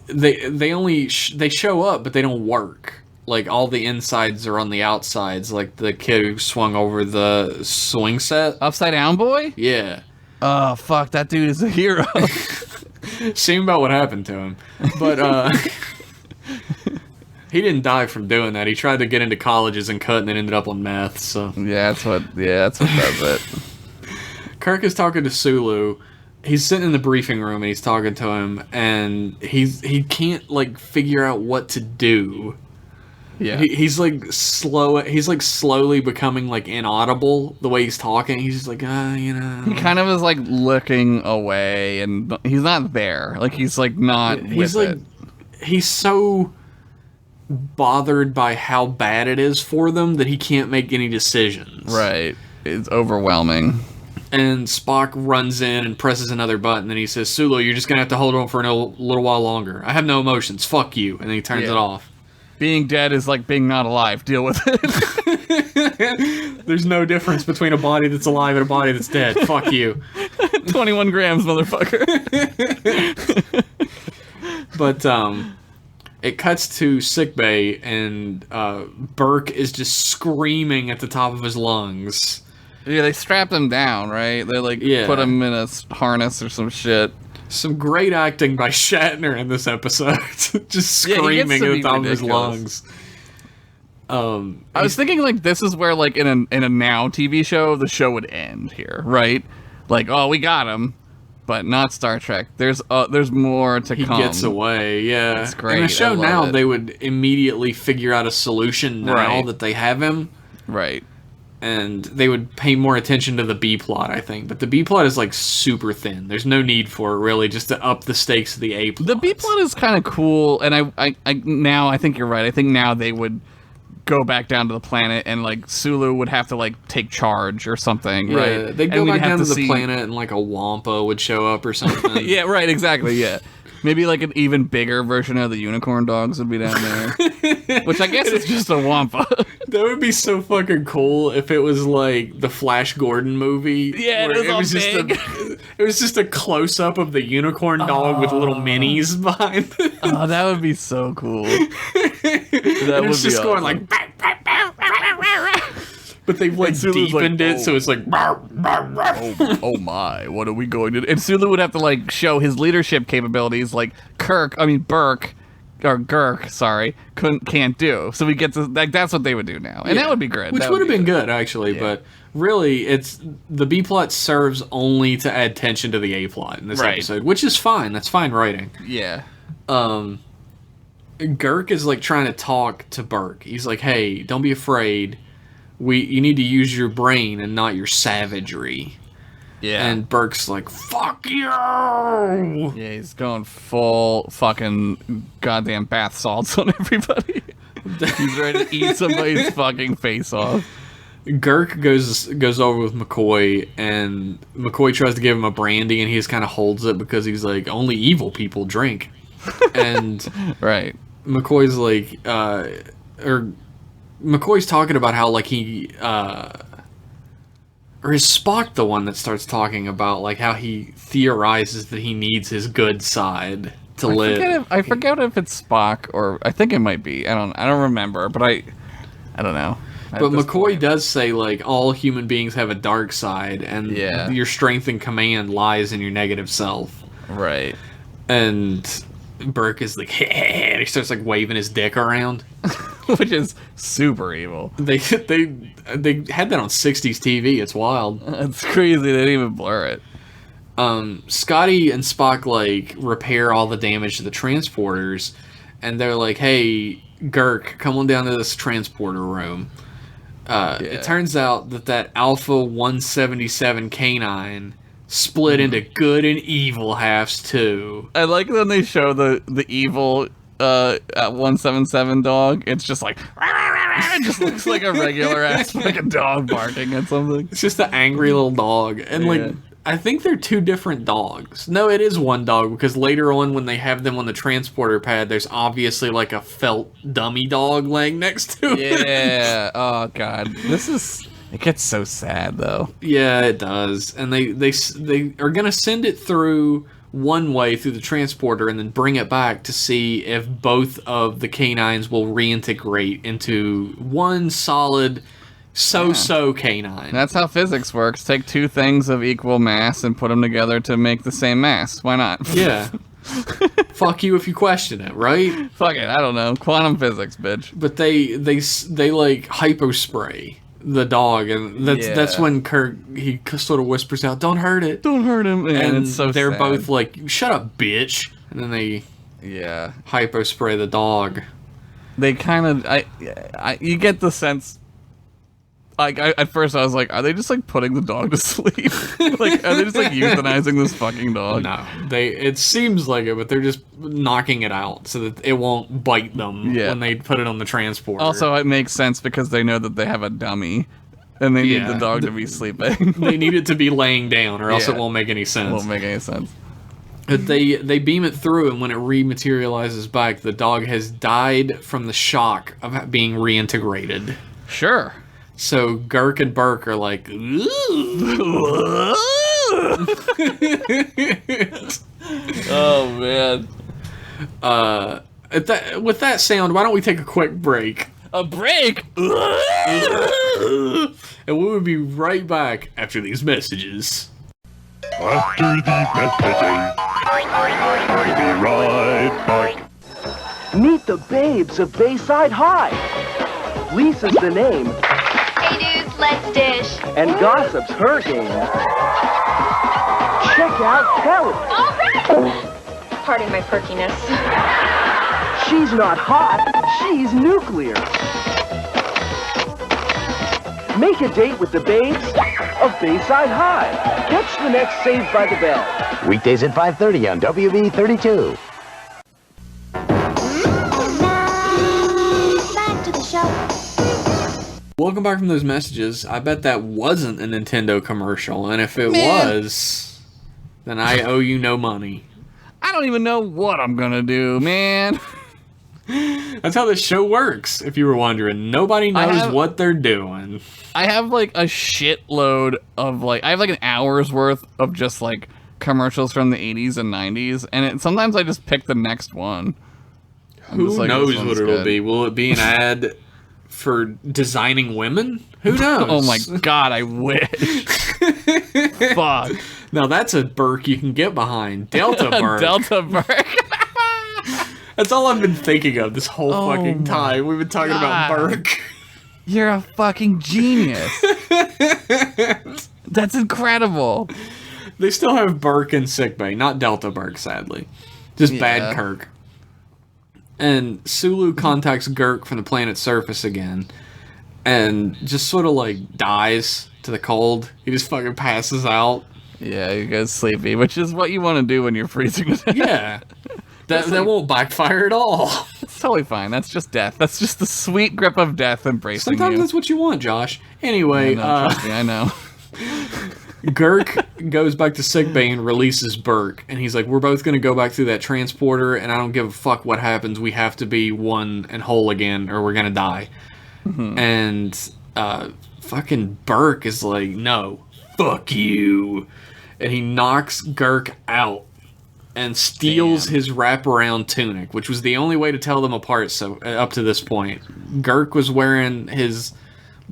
they show up, but they don't work. Like, all the insides are on the outsides, like the kid who swung over the swing set. Upside Down Boy? Yeah. Oh, fuck, that dude is a hero. Shame about what happened to him. But, he didn't die from doing that. He tried to get into colleges and cut and then ended up on meth, so... that's what does it. Kirk is talking to Sulu. He's sitting in the briefing room and he's talking to him, and he can't, like, figure out what to do. Yeah. He's like slow. He's like slowly becoming like inaudible the way he's talking. He's just like, you know. He kind of is like looking away, and he's not there. Like he's like not. He's with like, it. he's so bothered by how bad it is for them that he can't make any decisions. Right. It's overwhelming. And Spock runs in and presses another button, and he says, "Sulu, you're just gonna have to hold on for a little while longer. I have no emotions. Fuck you." And then he turns it off. Being dead is like being not alive. Deal with it. There's no difference between a body that's alive and a body that's dead. Fuck you. 21 grams, motherfucker. But it cuts to sickbay, and Birk is just screaming at the top of his lungs. Yeah, they strap him down, right? They like put him in a harness or some shit. Some great acting by Shatner in this episode. Just screaming at the top of his lungs. I was thinking like this is where like in a now TV show the show would end here, right? Like, oh, we got him, but not Star Trek. There's more to come. He gets away, yeah. That's great. In the show now, they would immediately figure out a solution now that they have him. Right. And they would pay more attention to the B plot, I think. But the B plot is like super thin. There's no need for it, really, just to up the stakes of the A plot. The B plot is kind of cool, and I now I think you're right. I think now they would go back down to the planet, and like Sulu would have to like take charge or something, right? They'd go back down to the planet, and like a Wampa would show up or something. Yeah, right, exactly, yeah. Maybe like an even bigger version of the unicorn dogs would be down there. Which I guess is just a Wampa. That would be so fucking cool if it was like the Flash Gordon movie. Yeah, it was big. It was just a close-up of the unicorn dog with little minis behind it. Oh, that would be so cool. That would be just going like... But they've like deepened it, so it's like... oh my, what are we going to do? And Sulu would have to like show his leadership capabilities like Birk, or Girk, sorry, can't do. So we get to, like, that's what they would do now. And that would be great. Which would have been good, actually, but really, the B plot serves only to add tension to the A plot in this episode, which is fine. That's fine writing. Yeah. Girk is like trying to talk to Birk. He's like, "Hey, don't be afraid. You need to use your brain and not your savagery." Yeah. And Burke's like, "Fuck you!" Yeah, he's going full fucking goddamn bath salts on everybody. He's ready to eat somebody's fucking face off. Girk goes over with McCoy, and McCoy tries to give him a brandy, and he just kind of holds it because he's like, only evil people drink. And right. McCoy's like, McCoy's talking about how like he, or is Spock the one that starts talking about like how he theorizes that he needs his good side to live? I forget if it's Spock or I think it might be. I don't remember, but I don't know. But McCoy does say like all human beings have a dark side, and your strength and command lies in your negative self. Right. And Birk is like, and he starts like waving his dick around, which is super evil. They had that on 60s TV. It's wild. It's crazy. They didn't even blur it. Scotty and Spock like repair all the damage to the transporters, and they're like, "Hey, Girk, come on down to this transporter room." It turns out that Alpha 177 canine split into good and evil halves too. I like when they show the evil 177 dog. It's just like it just looks like a regular ass fucking dog barking at something. It's just an angry little dog, and like I think they're two different dogs. No, it is one dog, because later on when they have them on the transporter pad, there's obviously like a felt dummy dog laying next to it. Yeah. Oh god, it gets so sad though. Yeah, it does. And they are gonna send it through one way through the transporter and then bring it back to see if both of the canines will reintegrate into one solid so canine. That's how physics works. Take two things of equal mass and put them together to make the same mass. Why not? Yeah. Fuck you if you question it, right? Fuck it, I don't know. Quantum physics, bitch. But they like hypospray the dog, and that's when Kirk, he sort of whispers out, "Don't hurt it, don't hurt him," and it's so they're sad. both like, "Shut up, bitch," and then they hypospray the dog. they kind of, you get the sense. Like at first I was like, are they just like putting the dog to sleep? Like, are they just like euthanizing this fucking dog? No, it seems like it, but they're just knocking it out so that it won't bite them when they put it on the transporter. Also, it makes sense because they know that they have a dummy, and they need the dog to be sleeping. They need it to be laying down, or else it won't make any sense. It won't make any sense. They beam it through, and when it rematerializes back, the dog has died from the shock of being reintegrated. Sure. So Girk and Birk are like, ooh. Oh man. With that sound, why don't we take a quick break? A break? And we will be right back after these messages. After the messages, we'll be right back. Meet the babes of Bayside High. Lisa's the name. Hey dudes, let's dish. And gossip's her game. Check out Kelly. All right. Pardon my perkiness. She's not hot, she's nuclear. Make a date with the babes of Bayside High. Catch the next Saved by the Bell. Weekdays at 5:30 on WB 32. Back to the show. Welcome back from those messages. I bet that wasn't a Nintendo commercial, and if it was, then I owe you no money. I don't even know what I'm gonna do, man. That's how this show works, if you were wondering. Nobody knows what they're doing. I have like a shitload of like, I have like an hour's worth of just like commercials from the 80s and 90s, and sometimes I just pick the next one. Who knows what it'll be? Will it be an ad for designing women? Who knows? Oh my god, I wish. Fuck. Now that's a Birk you can get behind. Delta Birk. Delta Birk. That's all I've been thinking of this whole fucking time. We've been talking about Birk. You're a fucking genius. That's incredible. They still have Birk in sickbay. Not Delta Birk, sadly. Just bad Kirk. And Sulu contacts Girk from the planet's surface again. And just sort of like dies to the cold. He just fucking passes out. Yeah, he goes sleepy, which is what you want to do when you're freezing to death. Yeah. That won't backfire at all. It's totally fine. That's just death. That's just the sweet grip of death embracing Sometimes you. that's what you want, Josh. Anyway, I know. Girk goes back to sickbay and releases Birk. And he's like, we're both going to go back through that transporter, and I don't give a fuck what happens. We have to be one and whole again, or we're going to die. Mm-hmm. And fucking Birk is like, no, fuck you. And he knocks Girk out. And steals his wraparound tunic, which was the only way to tell them apart. So up to this point, Girk was wearing his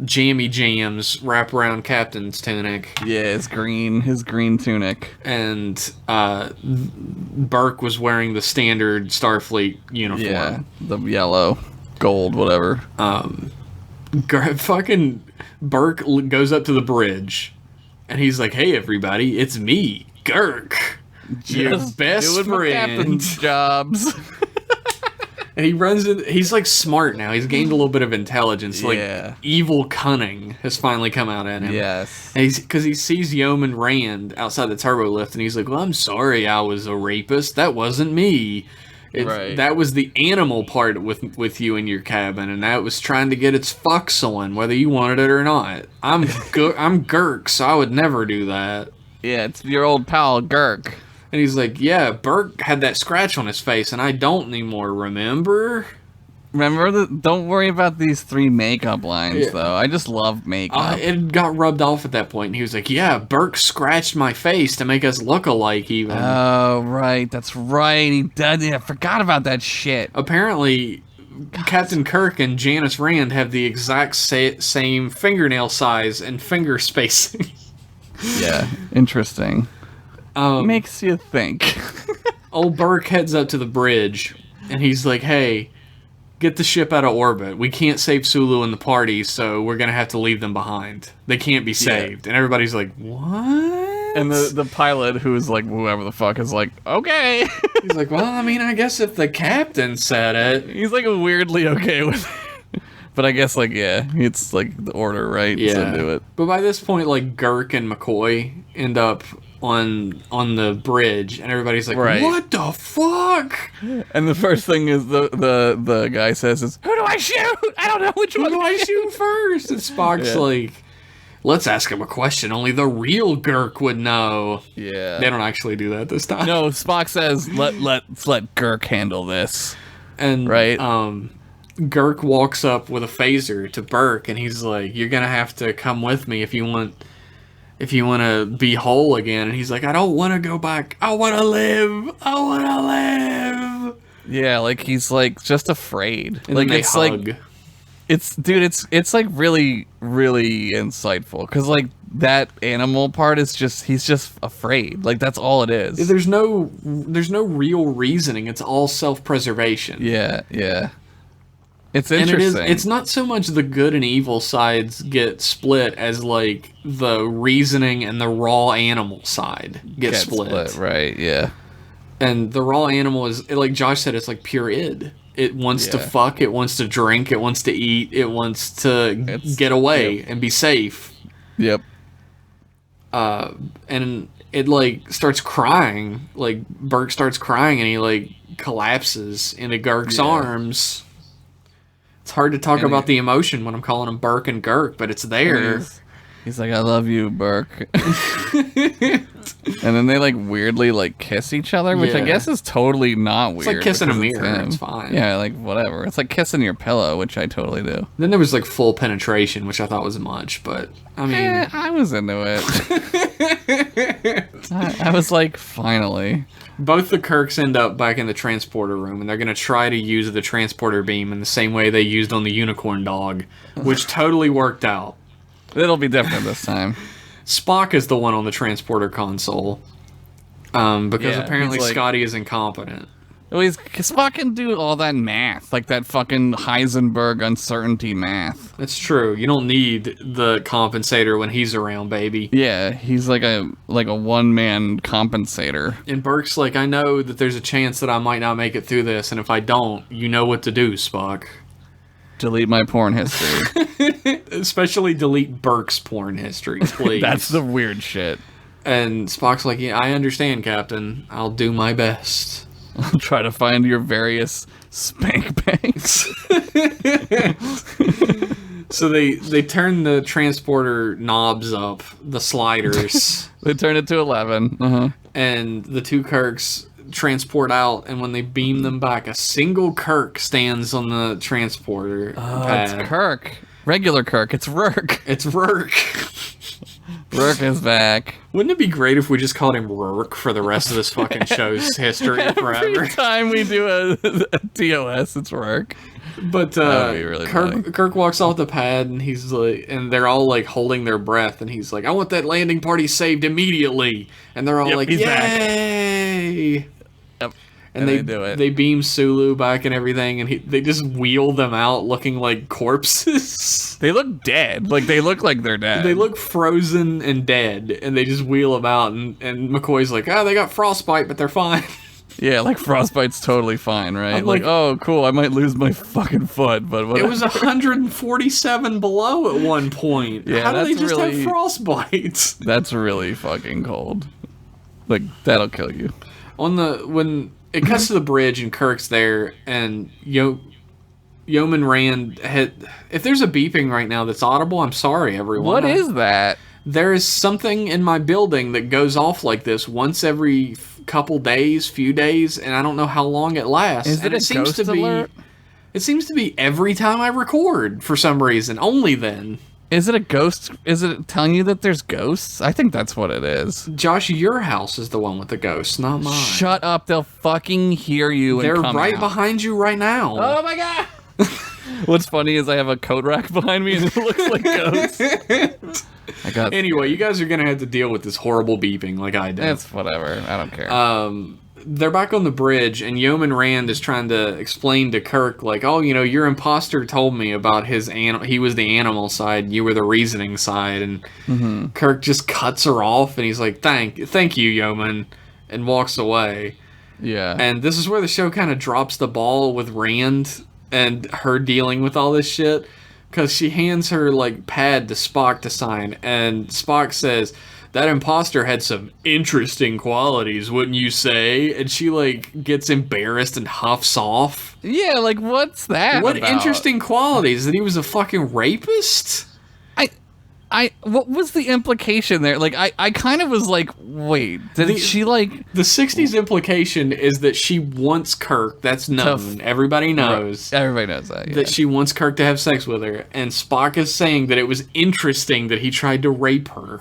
Jammy Jams wraparound captain's tunic. Yeah, his green tunic. And Birk was wearing the standard Starfleet uniform. Yeah, the yellow, gold, whatever. Fucking Birk goes up to the bridge, and he's like, "Hey, everybody, it's me, Girk." Your best friend. Captain's jobs. And he runs in. He's like smart now. He's gained a little bit of intelligence. Like evil cunning has finally come out at him. Yes. Because he sees Yeoman Rand outside the turbo lift, and he's like, "Well, I'm sorry, I was a rapist. That wasn't me. That was the animal part with you in your cabin, and that was trying to get its fucks on, whether you wanted it or not. I'm Girk, so I would never do that." Yeah, it's your old pal Girk. And he's like, yeah, Birk had that scratch on his face, and I don't anymore, remember? Don't worry about these 3 makeup lines, though. I just love makeup. It got rubbed off at that point, and he was like, yeah, Birk scratched my face to make us look alike, even. Oh, right, that's right. He did. I forgot about that shit. Apparently, Captain Kirk and Janice Rand have the exact same fingernail size and finger spacing. Yeah, interesting. Makes you think. Old Birk heads up to the bridge, and he's like, hey, get the ship out of orbit. We can't save Sulu and the party, so we're going to have to leave them behind. They can't be saved. And everybody's like, what? And the pilot, who's like, whoever the fuck, is like, okay. He's like, well, I mean, I guess if the captain said it. He's like weirdly okay with it. But I guess, like, yeah, it's like the order, right? Yeah. So do it. But by this point, like, Girk and McCoy end up on the bridge, and everybody's like, what the fuck? And the first thing is the guy says is, who do I shoot? I don't know which one do I shoot first. And Spock's like, let's ask him a question only the real Girk would know. Yeah. They don't actually do that this time. No, Spock says, let's let Girk handle this. And Girk walks up with a phaser to Birk, and he's like, you're gonna have to come with me if you want to be whole again. And he's like, I don't want to go back. I want to live. I want to live. Yeah, like he's like just afraid. And like they it's hug. Like it's like really really insightful because like that animal part is just he's just afraid. Like that's all it is. There's no real reasoning. It's all self-preservation. Yeah, yeah. It's interesting. And it's not so much the good and evil sides get split as like the reasoning and the raw animal side get split. Right, yeah. And the raw animal is, like Josh said, it's like pure id. It wants to fuck, it wants to drink, it wants to eat, it wants to get away and be safe. Yep. And it like starts crying. Like Birk starts crying and he like collapses into Girk's arms. It's hard to talk about the emotion when I'm calling him Birk and Girk, but it's there. He's like, I love you, Birk. And then they like weirdly like kiss each other, which I guess is totally not weird. It's like kissing a mirror. It's fine. Yeah, like whatever. It's like kissing your pillow, which I totally do. Then there was like full penetration, which I thought was much, but I mean, I was into it. I was like, finally. Both the Kirks end up back in the transporter room, and they're going to try to use the transporter beam in the same way they used on the unicorn dog, which totally worked out. It'll be different this time. Spock is the one on the transporter console, because apparently like, Scotty is incompetent. Well, Spock can do all that math, like that fucking Heisenberg uncertainty math. That's true. You don't need the compensator when he's around, baby. Yeah, he's like a one-man compensator. And Burke's like, I know that there's a chance that I might not make it through this, and if I don't, you know what to do, Spock. Delete my porn history. Especially delete Burke's porn history, please. That's the weird shit. And Spock's like, yeah, I understand, Captain. I'll do my best. I'll try to find your various spank banks. So they turn the transporter knobs up, the sliders. They turn it to 11. And the two Kirks transport out, and when they beam them back, a single Kirk stands on the transporter pad. It's Kirk. Regular Kirk. It's Rurk. It's Rurk. Rurk is back. Wouldn't it be great if we just called him Rurk for the rest of this fucking show's history forever? Every time we do a TOS, it's Rurk. But really Kirk walks off the pad, and he's like, and they're all like holding their breath, and he's like, I want that landing party saved immediately. And they're all like, yay! Back. Yep. And they do it. They beam Sulu back and everything, and they just wheel them out looking like corpses. They look dead. Like, they look like they're dead. They look frozen and dead, and they just wheel them out, and McCoy's like, they got frostbite, but they're fine. Yeah, like frostbite's totally fine, right? I'm like, oh, cool, I might lose my fucking foot, but whatever. It was 147 below at one point. Yeah, how do they just have frostbite? That's really fucking cold. Like, that'll kill you. When it cuts to the bridge and Kirk's there, and Yeoman Rand if there's a beeping right now that's audible, I'm sorry, everyone. What is that? There is something in my building that goes off like this once every few days, and I don't know how long it lasts. Is it a ghost alert? It seems to be every time I record for some reason. Only then. Is it a ghost? Is it telling you that there's ghosts? I think that's what it is. Josh, your house is the one with the ghosts, not mine. Shut up. They'll fucking hear you. They're and come right out. behind you right now. Oh my god. What's funny is I have a coat rack behind me and it looks like ghosts. Anyway, you guys are going to have to deal with this horrible beeping like I did. It's whatever. I don't care. they're back on the bridge, and Yeoman Rand is trying to explain to Kirk, like, oh, you know, your imposter told me about he was the animal side, you were the reasoning side, and Kirk just cuts her off, and he's like, thank you, Yeoman, and walks away. Yeah. And this is where the show kind of drops the ball with Rand and her dealing with all this shit, because she hands her, like, pad to Spock to sign, and Spock says, that imposter had some interesting qualities, wouldn't you say? And she, like, gets embarrassed and huffs off. Yeah, like, what's that What about? interesting qualities? That he was a fucking rapist? What was the implication there? Like, I kind of was like, wait, she, like... The 60s implication is that she wants Kirk. That's known. Everybody knows. Everybody knows that, yeah. That she wants Kirk to have sex with her. And Spock is saying that it was interesting that he tried to rape her.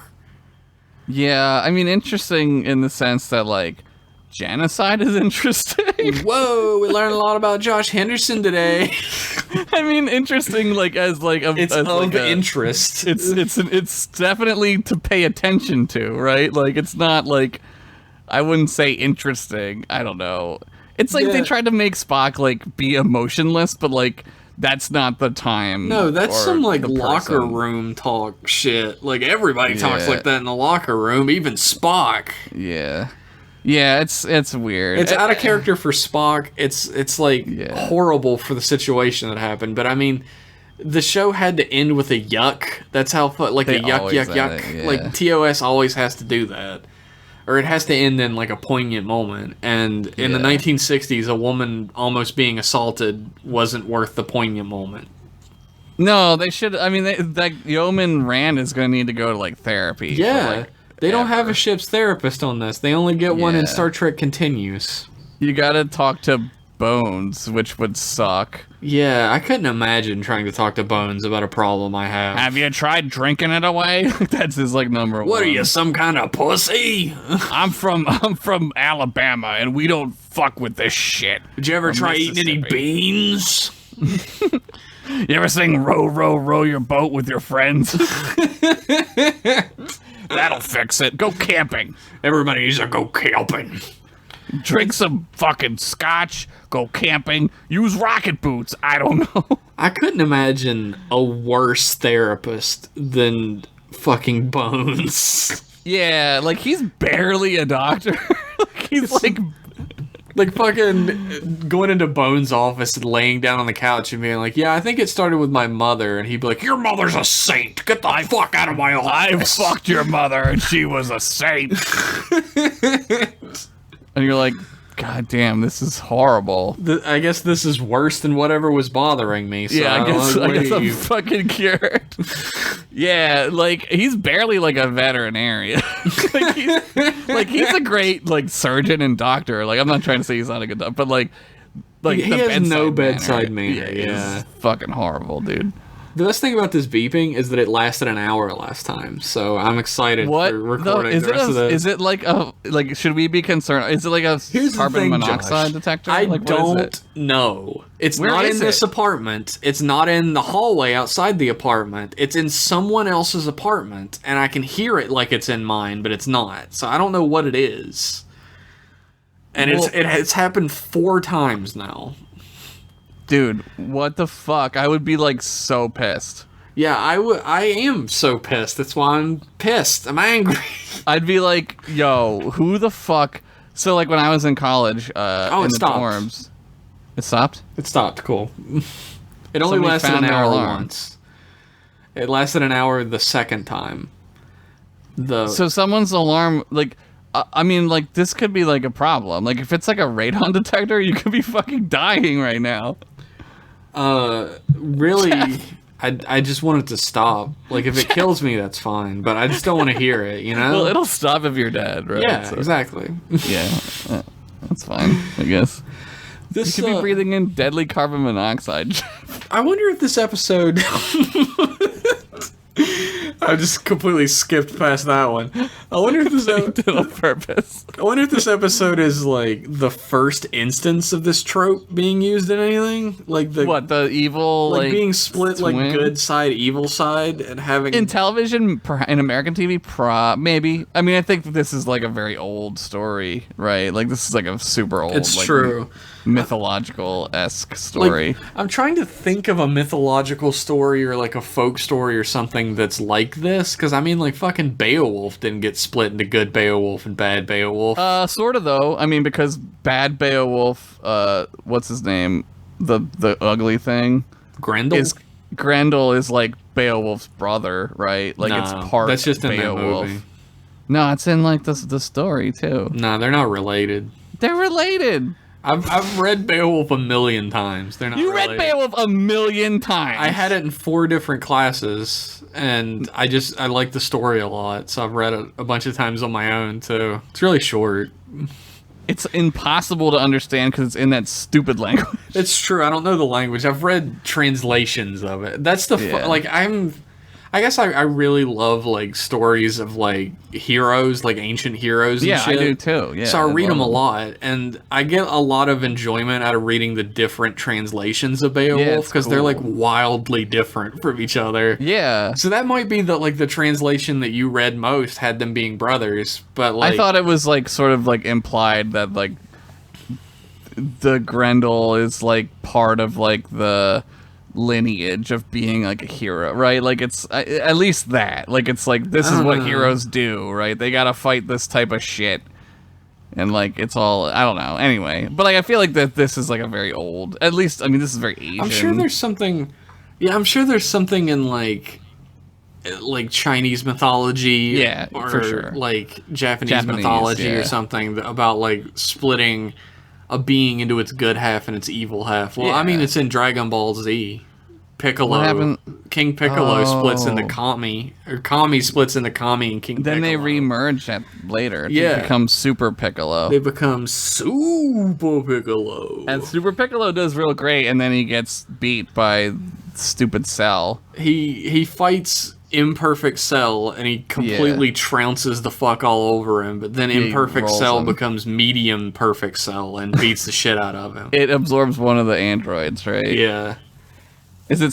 Yeah, I mean, interesting in the sense that, like, genocide is interesting. Whoa, we learned a lot about Josh Henderson today. I mean, interesting, like, as, like, it's as, of like interest. It's definitely to pay attention to, right? Like, it's not, like, I wouldn't say interesting. I don't know. It's like they tried to make Spock, like, be emotionless, but, like, that's not the time. No, that's some, like, locker room talk shit. Like, everybody talks like that in the locker room, even Spock. Yeah. Yeah, it's weird. It's out of character for Spock. It's like, horrible for the situation that happened. But, I mean, the show had to end with a yuck. That's how, like, a yuck. Like, TOS always has to do that. Or it has to end in, like, a poignant moment. And in the 1960s, a woman almost being assaulted wasn't worth the poignant moment. No, they should... I mean, that Yeoman Rand is going to need to go to, like, therapy. Yeah. For, like, they don't have a ship's therapist on this. They only get one in Star Trek Continues. You gotta talk to Bones, which would suck. Yeah, I couldn't imagine trying to talk to Bones about a problem I have. Have you tried drinking it away? That's his, like, number one. What are you, some kind of pussy? I'm from Alabama, and we don't fuck with this shit. Did you ever try eating any beans? You ever sing Row, Row, Row Your Boat with your friends? That'll fix it. Go camping. Everybody needs to go camping. Drink some fucking scotch. Go camping. Use rocket boots. I don't know. I couldn't imagine a worse therapist than fucking Bones. Yeah, like, he's barely a doctor. He's like fucking going into Bones' office and laying down on the couch and being like, yeah, I think it started with my mother. And he'd be like, your mother's a saint. Get the fuck out of my office. I fucked your mother and she was a saint. And you're like, God damn, this is horrible. I guess this is worse than whatever was bothering me. So yeah, I guess I'm fucking cured. Yeah, like, he's barely, like, a veterinarian. he's a great, like, surgeon and doctor. Like, I'm not trying to say he's not a good doctor, but, like he has no bedside manner. Yeah. It's fucking horrible, dude. The best thing about this beeping is that it lasted an hour last time, so I'm excited for recording the rest of this. Is it like should we be concerned? Is it like a carbon monoxide detector? I like, don't know. It's not in this apartment. It's not in the hallway outside the apartment. It's in someone else's apartment, and I can hear it like it's in mine, but it's not. So I don't know what it is. And it's happened 4 times now. Dude, what the fuck? I would be, like, so pissed. Yeah, I am so pissed. That's why I'm pissed. I'm angry. I'd be like, yo, who the fuck... So, like, when I was in college, in the dorms... It stopped? It stopped, cool. It only lasted an hour once. It lasted an hour the second time. So someone's alarm, like... I mean, like, this could be, like, a problem. Like, if it's, like, a radon detector, you could be fucking dying right now. Really, I just want it to stop. Like, if it kills me, that's fine. But I just don't want to hear it, you know? Well, it'll stop if you're dead, right? Yeah, exactly. Yeah, that's fine, I guess. You could be breathing in deadly carbon monoxide. I wonder if this episode... I just completely skipped past that one. I wonder if this did on purpose. I wonder if this episode is like the first instance of this trope being used in anything. Like the evil like being split twin? like good side, evil side, and having in television, in American TV, maybe. I mean, I think this is like a very old story, right? Like this is like a super old. It's like, true. Mythological-esque story. Like, I'm trying to think of a mythological story or like a folk story or something that's like this, because I mean, like fucking Beowulf didn't get split into good Beowulf and bad Beowulf. Sort of though. I mean, because bad Beowulf, what's his name? The ugly thing. Grendel is like Beowulf's brother, right? Like it's part. That's just in Beowulf. that movie. No, it's in like the story too. No, they're not related. They're related. I've read Beowulf a million times. They're not related. You read Beowulf a million times. I had it in 4 different classes, and I like the story a lot, so I've read it a bunch of times on my own too. It's really short. It's impossible to understand because it's in that stupid language. It's true. I don't know the language. I've read translations of it. That's the I guess I really love like stories of like heroes, like ancient heroes and shit. Yeah, I do too. Yeah, so I read them a lot, and I get a lot of enjoyment out of reading the different translations of Beowulf because they're like wildly different from each other. Yeah. So that might be the translation that you read most had them being brothers, but like I thought it was like sort of like implied that like the Grendel is like part of like the lineage of being like a hero, right? Like it's at least that like it's like this is what heroes do, right? They gotta fight this type of shit, and like it's all I don't know anyway, but like I feel like that this is like a very old, at least I mean this is very Asian. I'm sure there's something in like Chinese mythology, or for sure, like Japanese mythology or something about like splitting a being into its good half and its evil half. Well, I mean, it's in Dragon Ball Z. King Piccolo splits into Kami, or Kami splits into Kami and King Piccolo. Then they remerge that later. It becomes Super Piccolo. They become Super Piccolo. And Super Piccolo does real great, and then he gets beat by stupid Cell. He fights Imperfect Cell, and he completely trounces the fuck all over him, but then Imperfect Cell becomes Medium Perfect Cell and beats the shit out of him. It absorbs one of the androids, right? Yeah. Is it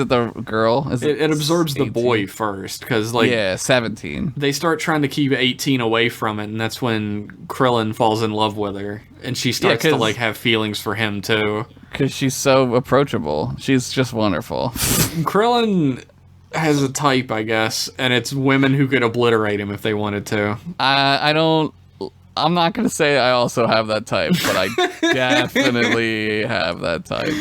the girl? It absorbs 18? The boy first, because 17. They start trying to keep 18 away from it, and that's when Krillin falls in love with her, and she starts to like have feelings for him too. Because she's so approachable. She's just wonderful. Krillin has a type, I guess, and it's women who could obliterate him if they wanted to. I'm not gonna say I also have that type, but I definitely have that type.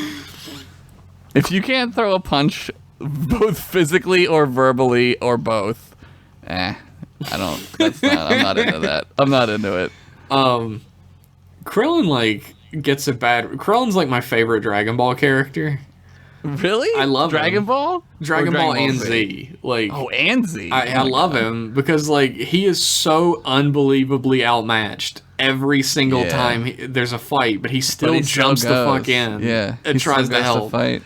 If you can't throw a punch both physically or verbally or both, I'm not into that. I'm not into it. Krillin gets a bad. Krillin's like my favorite Dragon Ball character. Really? I love Dragon Ball? Dragon Ball and Z. And Z. I love him because he is so unbelievably outmatched every single time there's a fight, but he still jumps the fuck in. Yeah, and tries to help. Fight.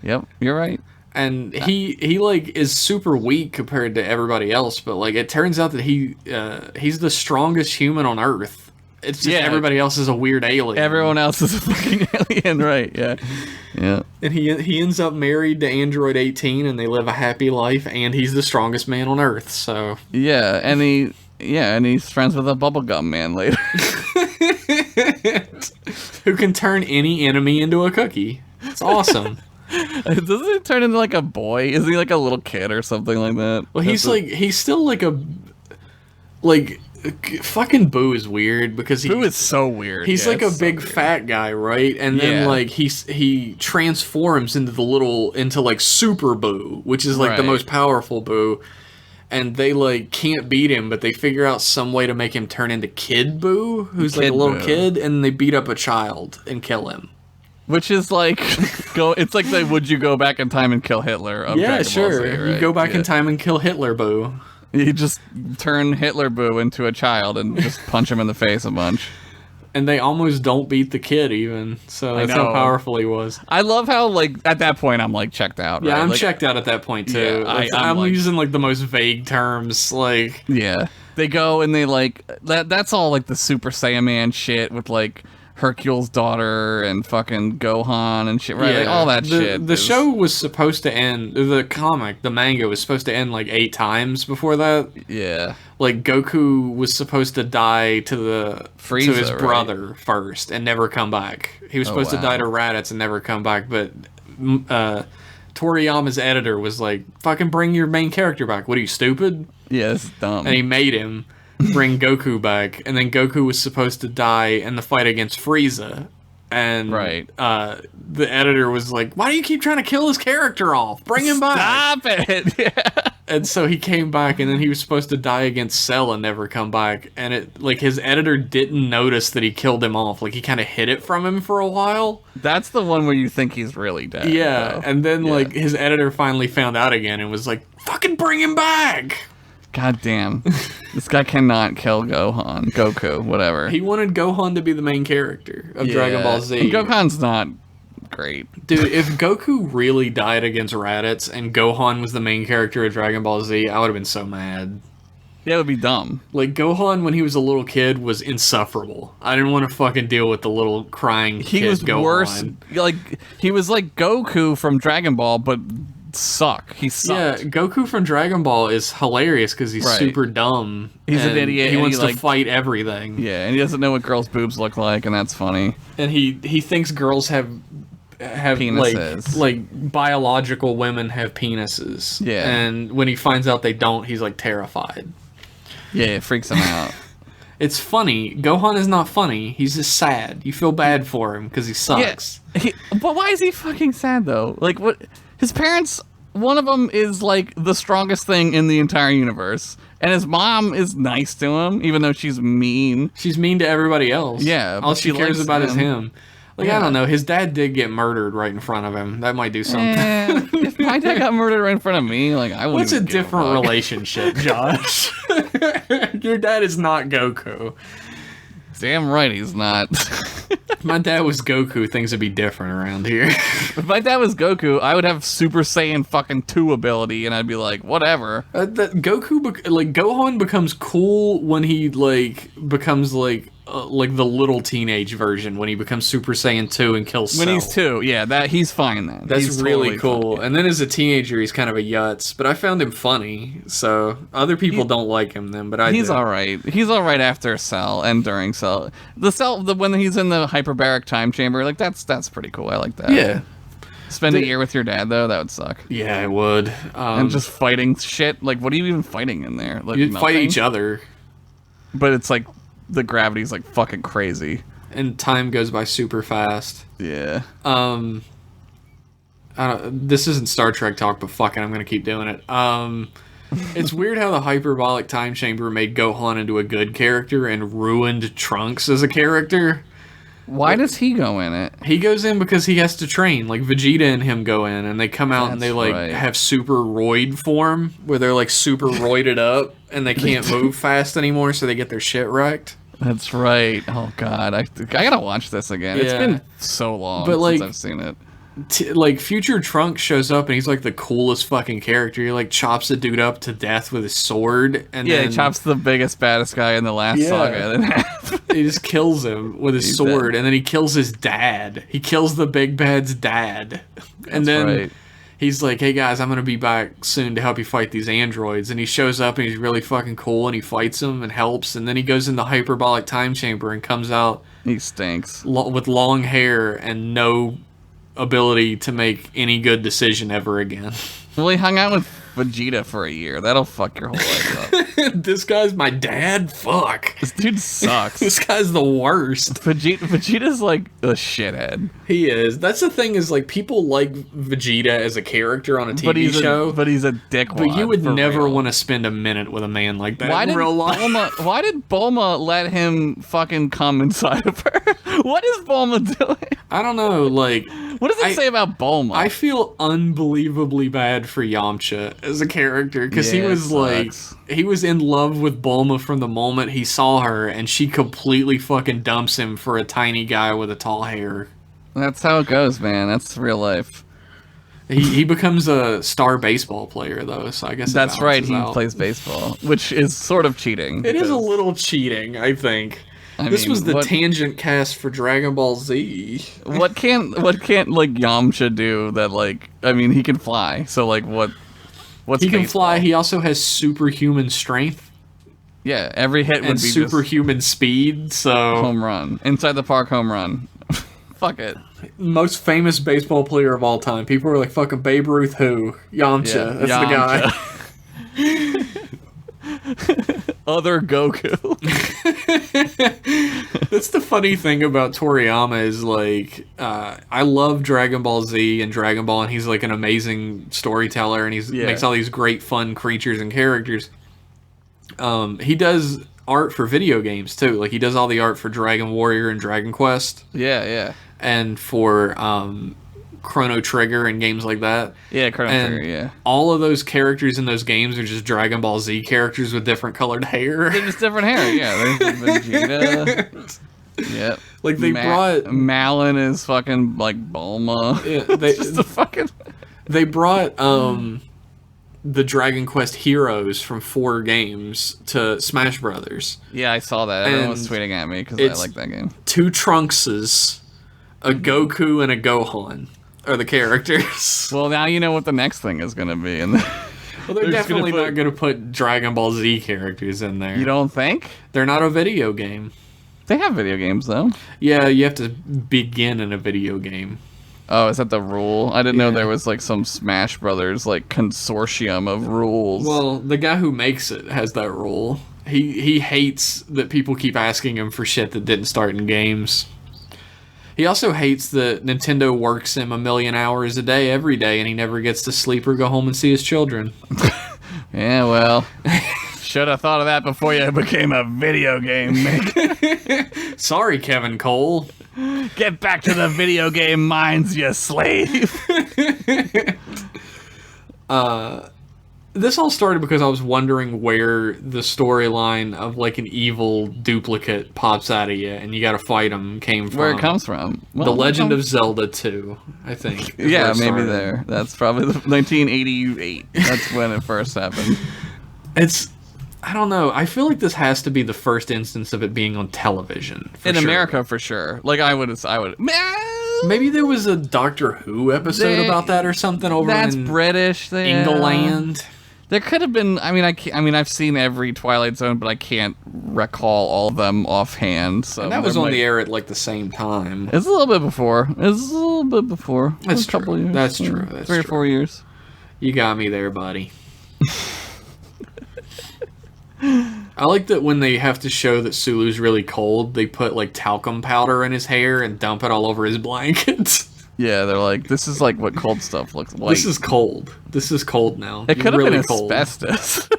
Yep, you're right. And he is super weak compared to everybody else, but it turns out that he's the strongest human on Earth. It's just everybody else is a weird alien. Everyone else is a fucking alien, right? Yeah. Yeah. And he ends up married to Android 18, and they live a happy life, and he's the strongest man on Earth, so... Yeah, and he's friends with a bubblegum man later. Who can turn any enemy into a cookie. It's awesome. Doesn't it turn into a boy? Is he a little kid or something like that? Well, he's still fucking Boo is weird because Boo is so weird. He's a big fat guy, right? And then he transforms into Super Boo, which is the most powerful Boo. And they can't beat him, but they figure out some way to make him turn into Kid Boo, who's a little kid, and they beat up a child and kill him. Which is it's the would you go back in time and kill Hitler of Dragon Ball Z, right? You go back in time and kill Hitler Boo. You just turn Hitler Boo into a child and just punch him in the face a bunch. And they almost don't beat the kid even. So that's how powerful he was. I love how, like, at that point, I'm, like, checked out, right? Yeah, I'm like, checked out at that point, too. Yeah, I'm like, using, like, the most vague terms, like... Yeah. They go and they, like... That's all, like, the Super Saiyan Man shit with, like... Hercule's daughter and fucking Gohan and shit, right? Yeah, like, all that shit. The show was supposed to end, the manga was supposed to end like 8 times before that. Yeah. Like Goku was supposed to die to Frieza, to his brother first and never come back. He was supposed to die to Raditz and never come back, but Toriyama's editor was like, fucking bring your main character back. What are you, stupid? Yeah, this is dumb. And he made him bring Goku back, and then Goku was supposed to die in the fight against Frieza, and the editor was like, why do you keep trying to kill his character off? Bring him back. Stop it. Yeah. And so he came back, and then he was supposed to die against Cell and never come back, and it, like, his editor didn't notice that he killed him off. Like, he kind of hid it from him for a while. That's the one where you think he's really dead. Yeah, though. and then like his editor finally found out again and was like, fucking bring him back. God damn. This guy cannot kill Goku, whatever. He wanted Gohan to be the main character of Dragon Ball Z. And Gohan's not great. Dude, if Goku really died against Raditz and Gohan was the main character of Dragon Ball Z, I would have been so mad. Yeah, it would be dumb. Like, Gohan, when he was a little kid, was insufferable. I didn't want to fucking deal with the little crying kid He was Gohan. worse. Like, he was like Goku from Dragon Ball, but he sucked. Yeah, Goku from Dragon Ball is hilarious because he's super dumb. He's an idiot. He wants to fight everything. Yeah, and he doesn't know what girls' boobs look like, and that's funny. And he thinks girls have penises. like biological women have penises. Yeah. And when he finds out they don't, he's like terrified. Yeah, it freaks him out. It's funny. Gohan is not funny. He's just sad. You feel bad for him because he sucks. Yeah, but why is he fucking sad though? Like, what? His parents, one of them is like the strongest thing in the entire universe, and his mom is nice to him, even though she's mean. She's mean to everybody else. Yeah, all she cares about is him. Like, yeah. I don't know. His dad did get murdered right in front of him. That might do something. If my dad got murdered right in front of me, like, I wouldn't. What's a different relationship, Josh? Your dad is not Goku. Damn right he's not. If my dad was Goku, things would be different around here. If my dad was Goku, I would have Super Saiyan fucking 2 ability, and I'd be like, whatever. Gohan becomes cool when he becomes like the little teenage version when he becomes Super Saiyan 2 and kills Cell. When he's 2, yeah, that he's fine then. That's he's really totally cool. fine. And then as a teenager, he's kind of a yutz, but I found him funny. So other people don't like him then, but he's all right. He's all right after Cell and during Cell. When he's in the hyperbaric time chamber, like that's pretty cool. I like that. Yeah. Spend a year with your dad though, that would suck. Yeah, it would. And just fighting shit. Like, what are you even fighting in there? Like, you'd fight each other, but it's like the gravity's like fucking crazy, and time goes by super fast. Yeah. This isn't Star Trek talk, but fuck it, I'm gonna keep doing it. It's weird how the hyperbolic time chamber made Gohan into a good character and ruined Trunks as a character. Why does he go in it? He goes in because he has to train. Like, Vegeta and him go in, and they come out and they have super roid form, where they're like super roided up, and they can't move fast anymore, so they get their shit wrecked. That's right. Oh god, I gotta watch this again. It's been so long since I've seen it. Future Trunks shows up and he's like the coolest fucking character. He like chops a dude up to death with his sword, and then he chops the biggest baddest guy in the last saga in half. He just kills him with his sword, dead. And then he kills his dad. He kills the big bad's dad, and then he's like, "Hey guys, I'm gonna be back soon to help you fight these androids." And he shows up and he's really fucking cool, and he fights them and helps. And then he goes in the hyperbolic time chamber and comes out. He stinks with long hair and no ability to make any good decision ever again. Well, he hung out with Vegeta for a year. That'll fuck your whole life up. This guy's my dad? Fuck. This dude sucks. This guy's the worst. Vegeta's like a shithead. He is. That's the thing is, like, people like Vegeta as a character on a TV show. But he's a dickwad. But you would never want to spend a minute with a man like that in real life. Why did Bulma let him fucking come inside of her? What is Bulma doing? I don't know. Like, What does it say about Bulma? I feel unbelievably bad for Yamcha as a character because he was he was in love with Bulma from the moment he saw her, and she completely fucking dumps him for a tiny guy with a tall hair. That's how it goes, man. That's real life. He becomes a star baseball player though, so I guess that's right. He out. Plays baseball, which is sort of cheating. It is a little cheating, I think. This was the tangent cast for Dragon Ball Z. What can't like Yamcha do that he can fly. So what's he can fly. He also has superhuman strength. Yeah, every hit would be superhuman speed. So home run inside the park, home run. Fuck it. Most famous baseball player of all time. People are like, fucking Babe Ruth who? Yamcha. That's Yamcha. The guy. Other Goku. That's the funny thing about Toriyama is I love Dragon Ball Z and Dragon Ball, and he's like an amazing storyteller, and makes all these great fun creatures and characters. He does art for video games too. Like he does all the art for Dragon Warrior and Dragon Quest. Yeah. And for Chrono Trigger and games like that. Yeah, Chrono Trigger, yeah. All of those characters in those games are just Dragon Ball Z characters with different colored hair. They're just different hair, yeah. There's Vegeta. Yep. Like they brought Malin is fucking like Bulma. Yeah, they brought the Dragon Quest heroes from 4 games to Smash Brothers. Yeah, I saw that. Everyone was tweeting at me because I like that game. 2 Trunkses, a Goku, and a Gohan are the characters. Well, now you know what the next thing is going to be. And well, they're definitely not going to put Dragon Ball Z characters in there. You don't think? They're not a video game. They have video games, though. Yeah, you have to begin in a video game. Oh, is that the rule? I didn't know there was like some Smash Brothers like consortium of rules. Well, the guy who makes it has that rule. He hates that people keep asking him for shit that didn't start in games. He also hates that Nintendo works him 1 million hours a day every day, and he never gets to sleep or go home and see his children. Yeah, well, should have thought of that before you became a video game maker. Sorry, Kevin Cole. Get back to the video game mines, you slave. This all started because I was wondering where the storyline of like an evil duplicate pops out of you and you gotta fight him came from. Where it comes from. Well, The Legend of Zelda 2, I think. Yeah, maybe there. That's probably 1988. That's when it first happened. I don't know. I feel like this has to be the first instance of it being on television. In America, for sure. Like, I would. Maybe there was a Doctor Who episode about that or something over in British. England. There could have been. I mean, I've seen every Twilight Zone, but I can't recall all of them offhand. So and that was on the air at like the same time. It's a little bit before. That's true. Couple years. That's true. That's 3 or 4 years. You got me there, buddy. I like that when they have to show that Sulu's really cold, they put like talcum powder in his hair and dump it all over his blankets. Yeah, they're like, this is like what cold stuff looks like. This is cold. This is cold now. It could have been asbestos.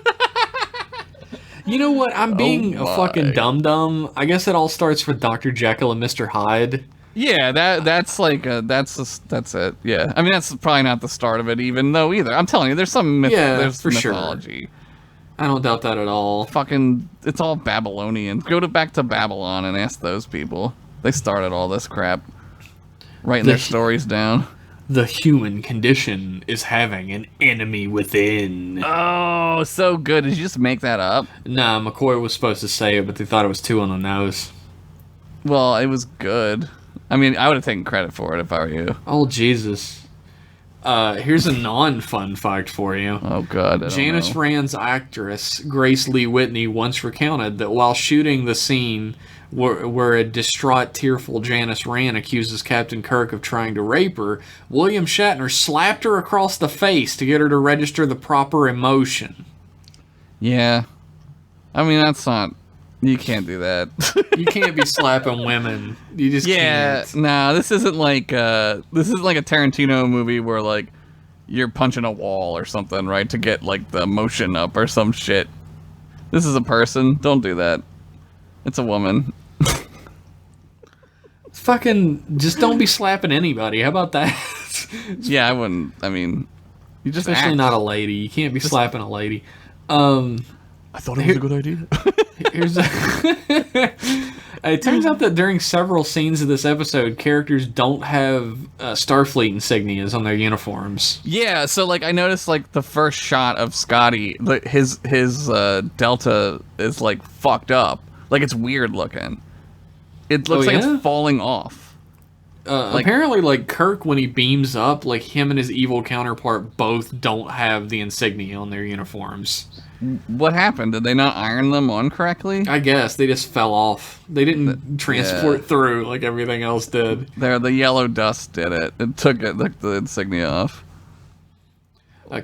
You know what? I'm being a fucking dum-dum. I guess it all starts with Dr. Jekyll and Mr. Hyde. Yeah, that's it. Yeah, I mean that's probably not the start of it, even though either. I'm telling you, there's some there's for mythology. Sure. I don't doubt that at all. Fucking, it's all Babylonian. Go back to Babylon and ask those people. They started all this crap, writing their stories down. The human condition is having an enemy within. Oh, so good. Did you just make that up? Nah, McCoy was supposed to say it, but they thought it was too on the nose. Well, it was good. I mean, I would have taken credit for it if I were you. Oh, Jesus. Here's a non-fun fact for you. Oh, God. Janice Rand's actress, Grace Lee Whitney, once recounted that while shooting the scene where a distraught, tearful Janice Rand accuses Captain Kirk of trying to rape her, William Shatner slapped her across the face to get her to register the proper emotion. Yeah. I mean, that's not... You can't do that. You can't be slapping women. You just can't. Nah, this isn't like a Tarantino movie where like you're punching a wall or something, right, to get like the emotion up or some shit. This is a person. Don't do that. It's a woman. fucking just don't be slapping anybody. How about that? Yeah, I wouldn't. I mean, you just especially act. not a lady. You can't be slapping a lady. I thought it was a good idea. Here's it turns out that during several scenes of this episode, characters don't have Starfleet insignias on their uniforms. Yeah, so like I noticed like the first shot of Scotty, his delta is like fucked up. Like it's weird looking. It looks like it's falling off. Apparently, like Kirk, when he beams up, like him and his evil counterpart both don't have the insignia on their uniforms. What happened? Did they not iron them on correctly? I guess they just fell off. They didn't transport through like everything else did. The yellow dust did it. It took the insignia off.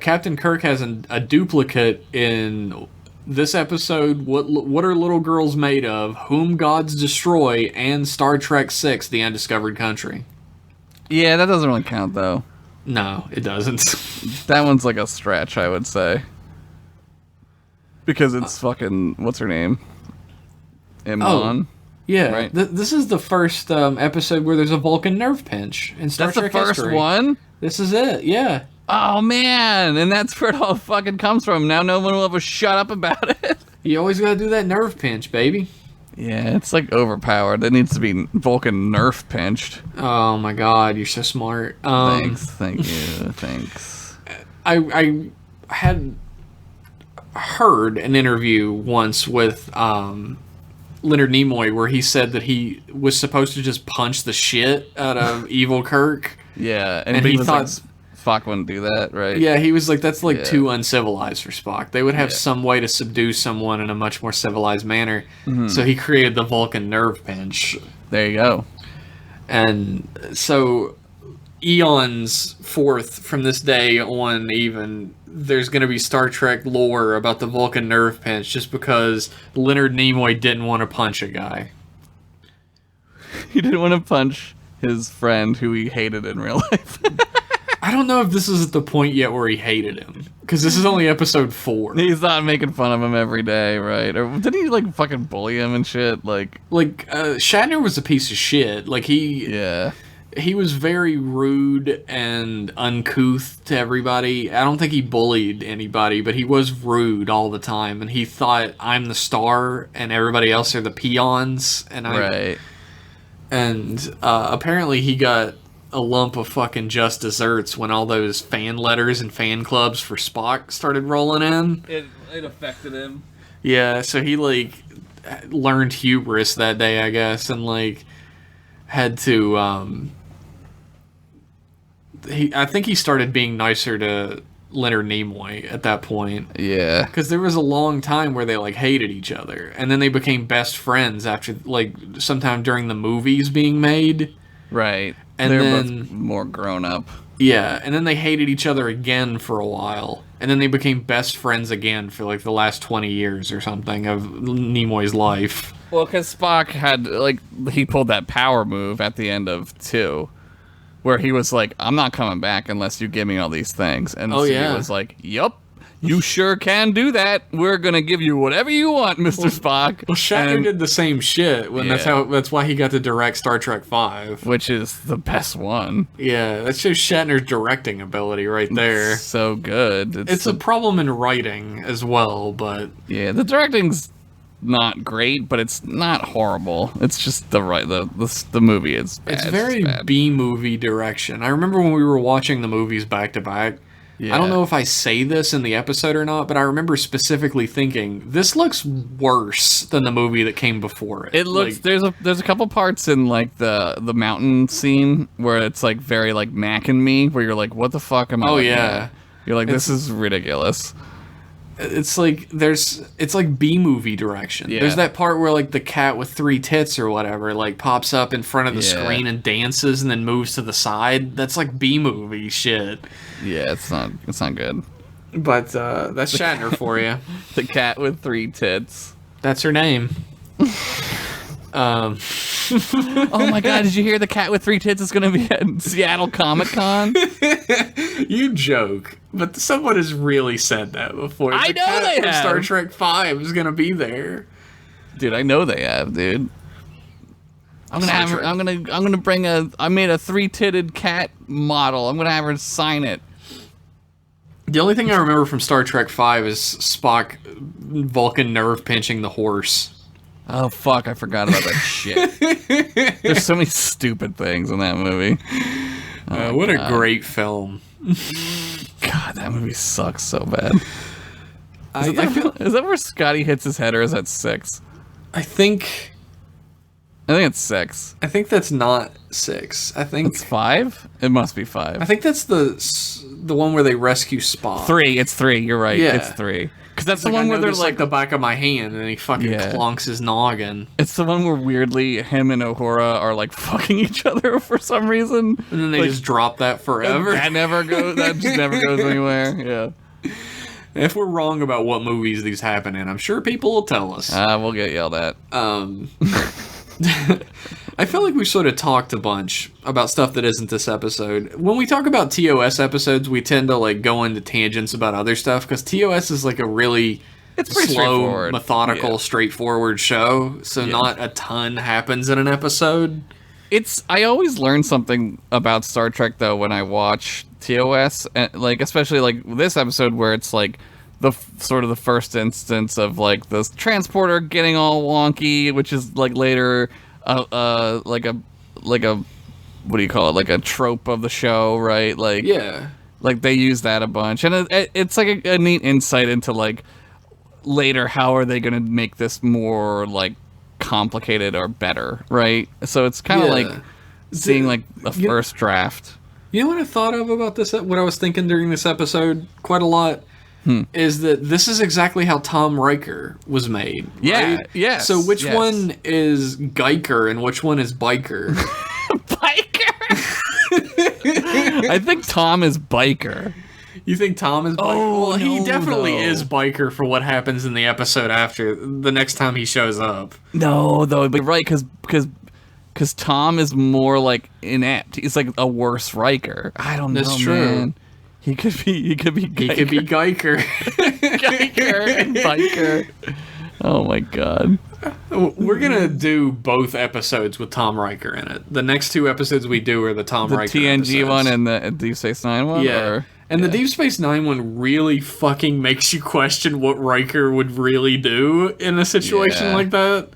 Captain Kirk has a duplicate in this episode. What are little girls made of? Whom gods destroy? And Star Trek VI: The Undiscovered Country. Yeah, that doesn't really count though. No, it doesn't. That one's like a stretch, I would say. Because it's fucking... What's her name? Imran? Yeah. Right? This is the first episode where there's a Vulcan nerve pinch in Star Trek That's the history. first one? This is it, yeah. Oh, man! And that's where it all fucking comes from. Now no one will ever shut up about it. You always gotta do that nerve pinch, baby. Yeah, it's like overpowered. It needs to be Vulcan nerf pinched. Oh my god, you're so smart. Thanks, thank you, thanks. I had heard an interview once with Leonard Nimoy where he said that he was supposed to just punch the shit out of evil Kirk. Yeah, and he thought Spock wouldn't do that, right? Yeah, he was like, that's like too uncivilized for Spock. They would have some way to subdue someone in a much more civilized manner. Mm-hmm. So he created the Vulcan nerve pinch. There you go. And so eons forth from this day on, even there's going to be Star Trek lore about the Vulcan nerve pinch just because Leonard Nimoy didn't want to punch a guy. He didn't want to punch his friend who he hated in real life. I don't know if this is at the point yet where he hated him, because this is only episode 4. He's not making fun of him every day, right? Or did he like fucking bully him and shit? Like Shatner was a piece of shit. Like he was very rude and uncouth to everybody. I don't think he bullied anybody, but he was rude all the time, and he thought I'm the star and everybody else are the peons. And apparently he got a lump of fucking just desserts when all those fan letters and fan clubs for Spock started rolling in. It affected him. Yeah, so he like learned hubris that day, I guess, and like had to I think he started being nicer to Leonard Nimoy at that point. Yeah. Because there was a long time where they like hated each other, and then they became best friends after like sometime during the movies being made. Right. And they're then both more grown up. Yeah, and then they hated each other again for a while, and then they became best friends again for like the last 20 years or something of Nimoy's life. Well, because Spock had he pulled that power move at the end of 2. Where he was like, I'm not coming back unless you give me all these things. And he was like, yup, you sure can do that. We're going to give you whatever you want, Mr. Spock. Well, Shatner did the same shit. That's why he got to direct Star Trek V. Which is the best one. Yeah, that shows Shatner's directing ability right there. It's so good. It's a problem in writing as well, but... Yeah, the directing's not great, but it's not horrible. It's just the movie is bad. It's very B-movie direction. I remember when we were watching the movies back to back. Yeah. I don't know if I say this in the episode or not, but I remember specifically thinking this looks worse than the movie that came before it. It looks there's a couple parts in like the mountain scene where it's like very like Mac and Me, where you're like, what the fuck am I? At? You're like, this is ridiculous. It's like it's like B-movie direction. Yeah. There's that part where like the cat with 3 tits or whatever like pops up in front of the screen and dances and then moves to the side. That's like B-movie shit. Yeah, it's not good. But that's Shatner for you. The cat with 3 tits. That's her name. Oh my god, did you hear the cat with 3 tits is going to be at Seattle Comic Con? You joke, but someone has really said that before. I know they have. Star Trek V is going to be there. Dude, I know they have, dude. I'm gonna bring I made a 3-titted cat model. I'm gonna have her sign it. The only thing I remember from Star Trek V is Spock Vulcan nerve pinching the horse. Oh fuck, I forgot about that shit. There's so many stupid things in that movie. What a great film. God, that movie sucks so bad. Is that where Scotty hits his head, or is that 6? I think it's 6. I think that's not 6. I think it's 5. It must be 5. I think that's the one where they rescue Spock. 3. It's 3. You're right. Yeah. It's 3. Because that's the one where they're like the back of my hand, and he fucking clonks his noggin. It's the one where weirdly him and Uhura are like fucking each other for some reason, and then they just drop that forever. That never goes. That just never goes anywhere. Yeah. If we're wrong about what movies these happen in, I'm sure people will tell us. We'll get yelled at. I feel like we sort of talked a bunch about stuff that isn't this episode. When we talk about TOS episodes, we tend to like go into tangents about other stuff because TOS is like a really slow, methodical, straightforward show. So not a ton happens in an episode. I always learn something about Star Trek though when I watch TOS, and like especially like this episode where it's like the sort of the first instance of like the transporter getting all wonky, which is like later like a what do you call it, like a trope of the show, right? Like like they use that a bunch, and it's like a neat insight into like later how are they gonna make this more like complicated or better, right? So it's kind of like seeing like the first draft. You know what I thought of about this, what I was thinking during this episode quite a lot, is that this is exactly how Tom Riker was made. Yeah, right? yes. So which one is Geiker and which one is Biker? Biker! I think Tom is Biker. You think Tom is Biker? Oh, well, he definitely no. is Biker for what happens in the episode after, the next time he shows up. No, though, but right, because Tom is more like inept. He's like a worse Riker. I don't know, That's true. Man. He could be Geiker. He could be Geiker. Geiker and Biker. Oh my god. We're gonna do both episodes with Tom Riker in it. The next 2 episodes we do are the Riker TNG episodes. one and the Deep Space Nine one? Yeah. And the Deep Space Nine one really fucking makes you question what Riker would really do in a situation like that.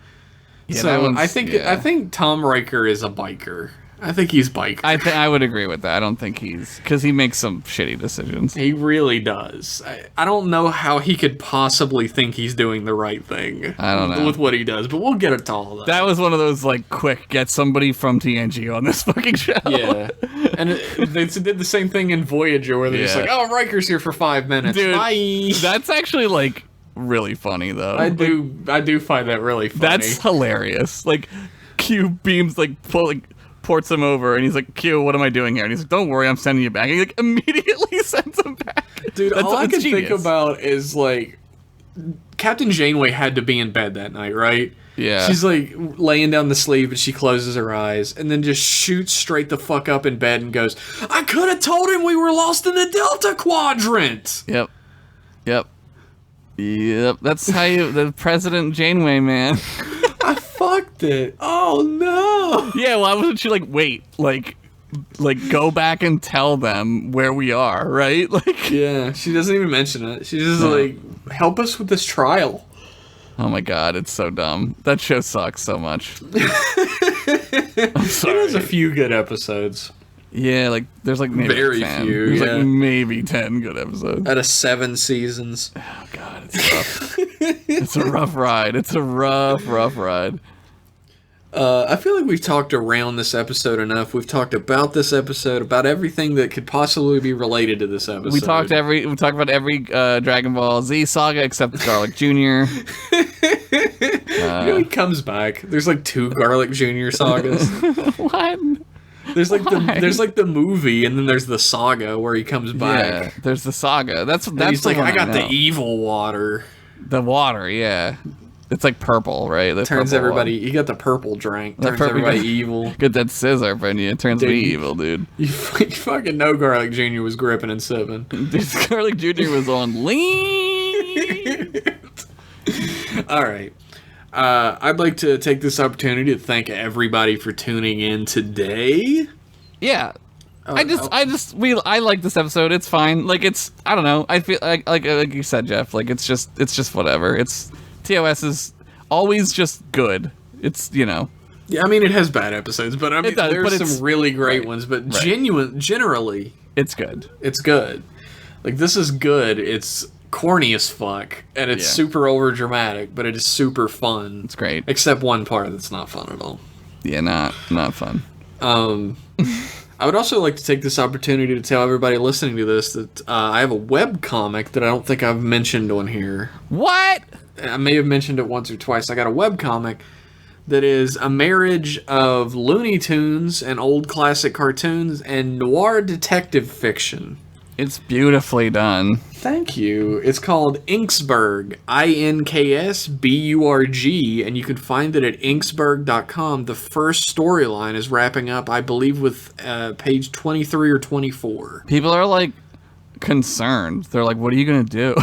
Yeah, so I think Tom Riker is a biker. I think he's Biker. I would agree with that. I don't think because he makes some shitty decisions. He really does. I don't know how he could possibly think he's doing the right thing. I don't know. With what he does, but we'll get it to all that. That was one of those, like, quick, get somebody from TNG on this fucking show. Yeah. And they did the same thing in Voyager, where they're just like, oh, Riker's here for 5 minutes. Dude, bye. That's actually, like, really funny, though. I do find that really funny. That's hilarious. Like, Q beams, like, ports him over, and he's like, Q, what am I doing here? And he's like, don't worry, I'm sending you back. And he like immediately sends him back. Dude, all I can think about is like Captain Janeway had to be in bed that night, right? Yeah. She's like laying down to sleep and she closes her eyes and then just shoots straight the fuck up in bed and goes, I could have told him we were lost in the Delta Quadrant. Yep. That's how the President Janeway, man. I fucked it. Oh no. Yeah, why wasn't she like, wait, like go back and tell them where we are, right? Like, yeah, she doesn't even mention it. She's just like, help us with this trial. Oh my god, it's so dumb. That show sucks so much. I'm sorry. It has a few good episodes. Yeah, like there's like maybe very 10. few. There's like maybe 10 good episodes. Out of 7 seasons. Oh god, it's rough. It's a rough ride. It's a rough ride. I feel like we've talked around this episode enough. We've talked about this episode, about everything that could possibly be related to this episode. We talked about every Dragon Ball Z saga except Garlic Jr. He comes back. There's like 2 Garlic Jr. sagas. What? There's like the movie, and then there's the saga where he comes back. Yeah, there's the saga. That's he's the like, one I got know. the evil water. The water, yeah. It's like purple, right? The turns purple everybody. one. You got the purple drink. Turns everybody evil. Get that scissor in you. It turns me evil, dude. You fucking know Garlic Jr. was gripping and sipping. Dude, Garlic Jr. was on lean. All right. I'd like to take this opportunity to thank everybody for tuning in today. Yeah. I like this episode. It's fine. Like, it's, I don't know. I feel like you said, Jeff, like, it's just whatever. TOS is always just good. It's, Yeah, I mean, it has bad episodes, but I mean, there's some really great ones, but generally, it's good. It's good. Like, this is good. It's corny as fuck, and it's super over dramatic, but it is super fun. It's great. Except one part that's not fun at all. Yeah, not fun. I would also like to take this opportunity to tell everybody listening to this that I have a webcomic that I don't think I've mentioned on here. What? I may have mentioned it once or twice. I got a webcomic that is a marriage of Looney Tunes and old classic cartoons and noir detective fiction. It's beautifully done. Thank you. It's called Inksburg, INKSBURG, and you can find it at inksburg.com. The first storyline is wrapping up, I believe, with page 23 or 24. People are, like, concerned. They're like, what are you going to do?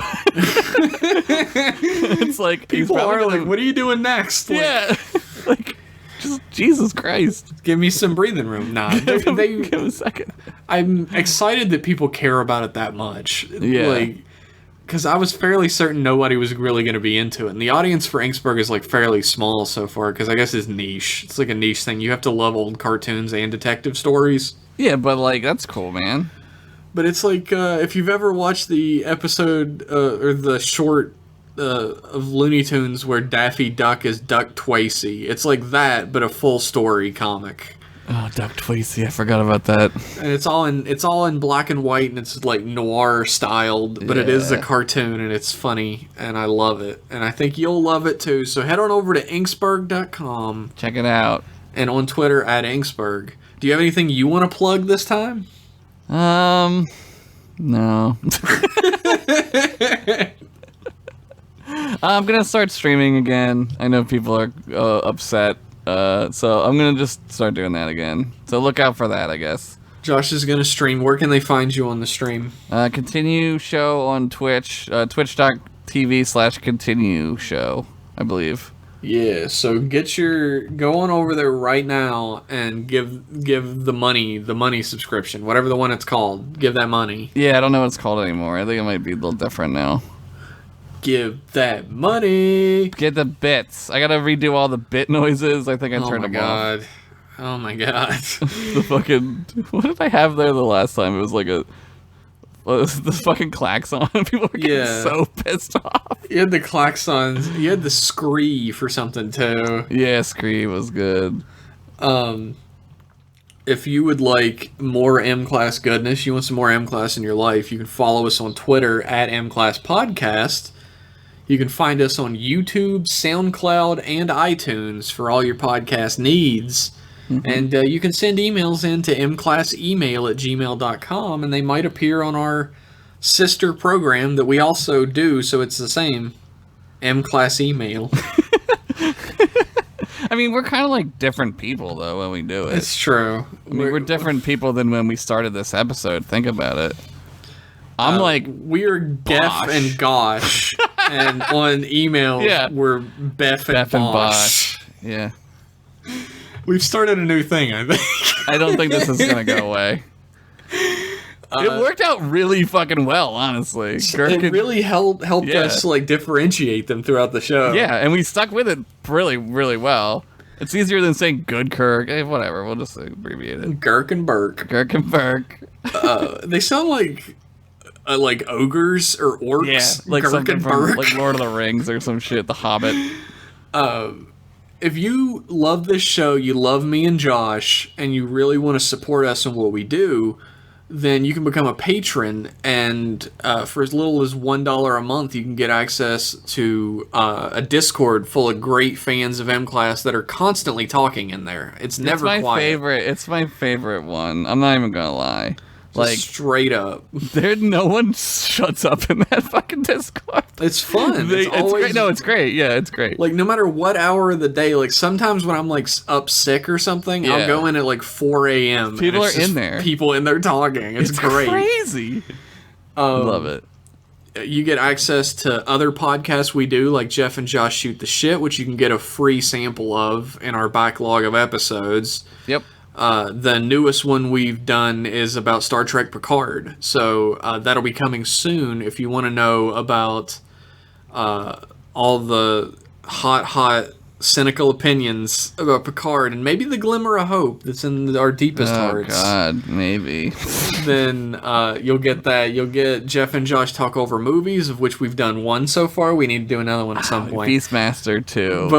It's like, people are like, what are you doing next? Yeah. Like, just Jesus Christ. Give me some breathing room. Nah, give a second. I'm excited that people care about it that much. Yeah. Like, because I was fairly certain nobody was really going to be into it. And the audience for Inksburg is, like, fairly small so far, because I guess it's niche. It's like a niche thing. You have to love old cartoons and detective stories. Yeah, but, like, that's cool, man. But it's like, if you've ever watched the episode, or the short of Looney Tunes where Daffy Duck is Duck Twacey, it's like that, but a full story comic. Oh, Duck Twacey, I forgot about that. And it's all in black and white, and it's like noir styled, but it is a cartoon, and it's funny, and I love it. And I think you'll love it too. So head on over to inksburg.com. Check it out. And on Twitter at Inksburg. Do you have anything you want to plug this time? No. I'm gonna start streaming again. I know people are upset, so I'm gonna just start doing that again. So look out for that, I guess. Josh is gonna stream. Where can they find you on the stream? Continue show on Twitch, twitch.tv/continue show, I believe. Yeah, so go on over there right now and give the money subscription, whatever the one it's called. Give that money. Yeah, I don't know what it's called anymore. I think it might be a little different now. Give that money. Get the bits. I gotta redo all the bit noises. I think I turned them off. Oh my god. The fucking... What did I have there the last time? It was like the fucking klaxon. People were getting so pissed off. You had the klaxons. You had the scree for something too. Yeah, scree was good. If you would like more M-Class goodness, you want some more M-Class in your life, you can follow us on Twitter at M-Class_Podcast. You can find us on YouTube, SoundCloud, and iTunes for all your podcast needs. Mm-hmm. And you can send emails in to mclassemail@gmail.com, and they might appear on our sister program that we also do, so it's the same. M-Class Email. I mean, we're kind of like different people, though, when we do it. It's true. I mean, we're different people than when we started this episode. Think about it. I'm like... We're Geff and Gosh, and on email, we're Beff and Bosh. Yeah. We've started a new thing, I think. I don't think this is going to go away. It worked out really fucking well, honestly. It really helped us like differentiate them throughout the show. Yeah, and we stuck with it really, really well. It's easier than saying good Kirk. Hey, whatever, we'll just abbreviate it. Girk and Birk. Girk and Birk. They sound like ogres or orcs. Yeah, like Girk something and from Birk. like Lord of the Rings or some shit. The Hobbit. If you love this show, you love me and Josh, and you really want to support us in what we do, then you can become a patron, and for as little as $1 a month, you can get access to a Discord full of great fans of M-Class that are constantly talking in there. It's never quiet. It's my favorite one. I'm not even gonna lie. Like, straight up. No one shuts up in that fucking Discord. It's fun. It's great. No, it's great. Yeah, it's great. Like, no matter what hour of the day, like, sometimes when I'm, like, up sick or something, I'll go in at, like, 4 a.m. People are in there. People in there talking. It's great. Crazy. I love it. you get access to other podcasts we do, like Jeff and Josh Shoot the Shit, which you can get a free sample of in our backlog of episodes. Yep. The newest one we've done is about Star Trek Picard, so that'll be coming soon. If you want to know about all the hot, cynical opinions about Picard, and maybe the glimmer of hope that's in our deepest hearts. Oh, God, maybe. Then you'll get that. You'll get Jeff and Josh talk over movies, of which we've done one so far. We need to do another one at some point. Beastmaster 2.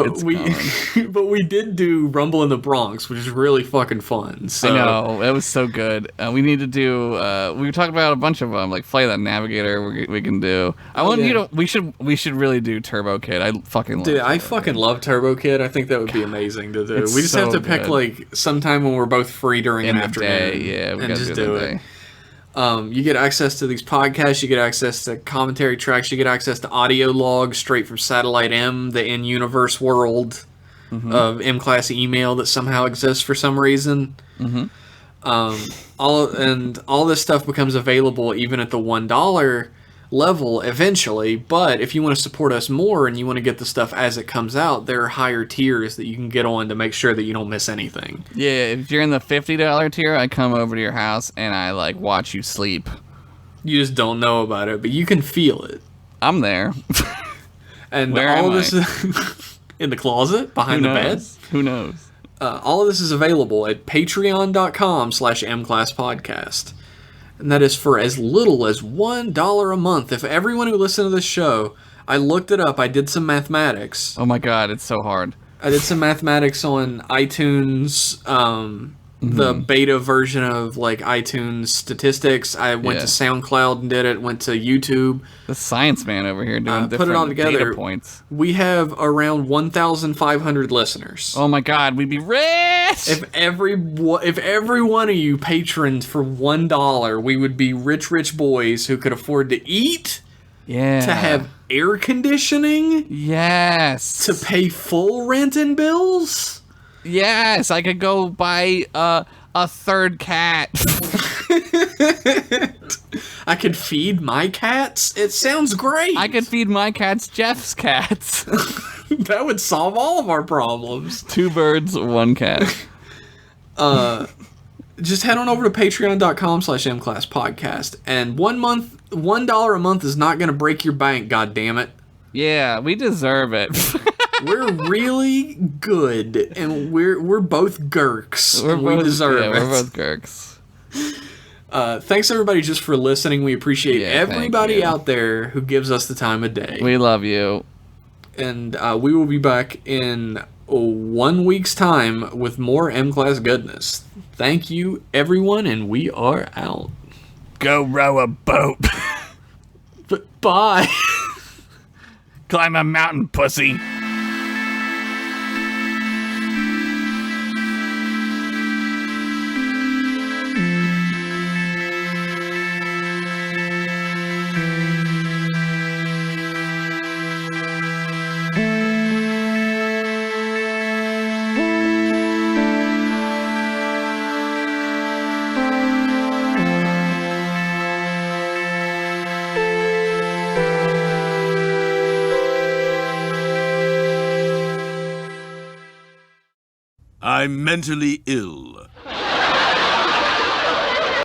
But we did do Rumble in the Bronx, which is really fucking fun. So. I know, it was so good. We need to do. We were talking about a bunch of them, like Flight of the Navigator. We can do. We should really do Turbo Kid. I fucking love. Dude, Turbo I fucking Kid. love Turbo Kid. I think that would be amazing to do. We just have to pick like sometime when we're both free during an afternoon. Yeah, we and gotta just do it. You get access to these podcasts. You get access to commentary tracks. You get access to audio logs straight from Satellite M, the in-universe world of M-Class email that somehow exists for some reason. All this stuff becomes available even at the $1 level eventually, but if you want to support us more and you want to get the stuff as it comes out, there are higher tiers that you can get on to make sure that you don't miss anything. Yeah, if you're in the $50 tier, I come over to your house and I like watch you sleep. You just don't know about it, but you can feel it. I'm there. And Where all am of this in the closet behind the bed. Who knows? All of this is available at patreon.com/mclasspodcast. And that is for as little as $1 a month. If everyone who listened to this show, I looked it up, I did some mathematics. Oh my God, it's so hard. I did some mathematics on iTunes, the beta version of like iTunes statistics. I went to SoundCloud and did it, went to YouTube. The science man over here doing different put it all together. data points. We have around 1,500 listeners. Oh my God, we'd be rich! If every one of you patroned for $1, we would be rich boys who could afford to eat, to have air conditioning, to pay full rent and bills. Yes, I could go buy a third cat. I could feed my cats. It sounds great. I could feed my cats Jeff's cats. That would solve all of our problems. 2 birds, 1 cat. Just head on over to patreon.com/mclasspodcast. And $1 a month is not going to break your bank, goddammit. Yeah, we deserve it. We're really good, and we're both Girks. We deserve it. We're both Girks. Thanks everybody just for listening. We appreciate everybody out there who gives us the time of day. We love you. And we will be back in 1 week's time with more M-Class goodness. Thank you, everyone, and we are out. Go row a boat. Bye. Climb a mountain, pussy. I'm mentally ill.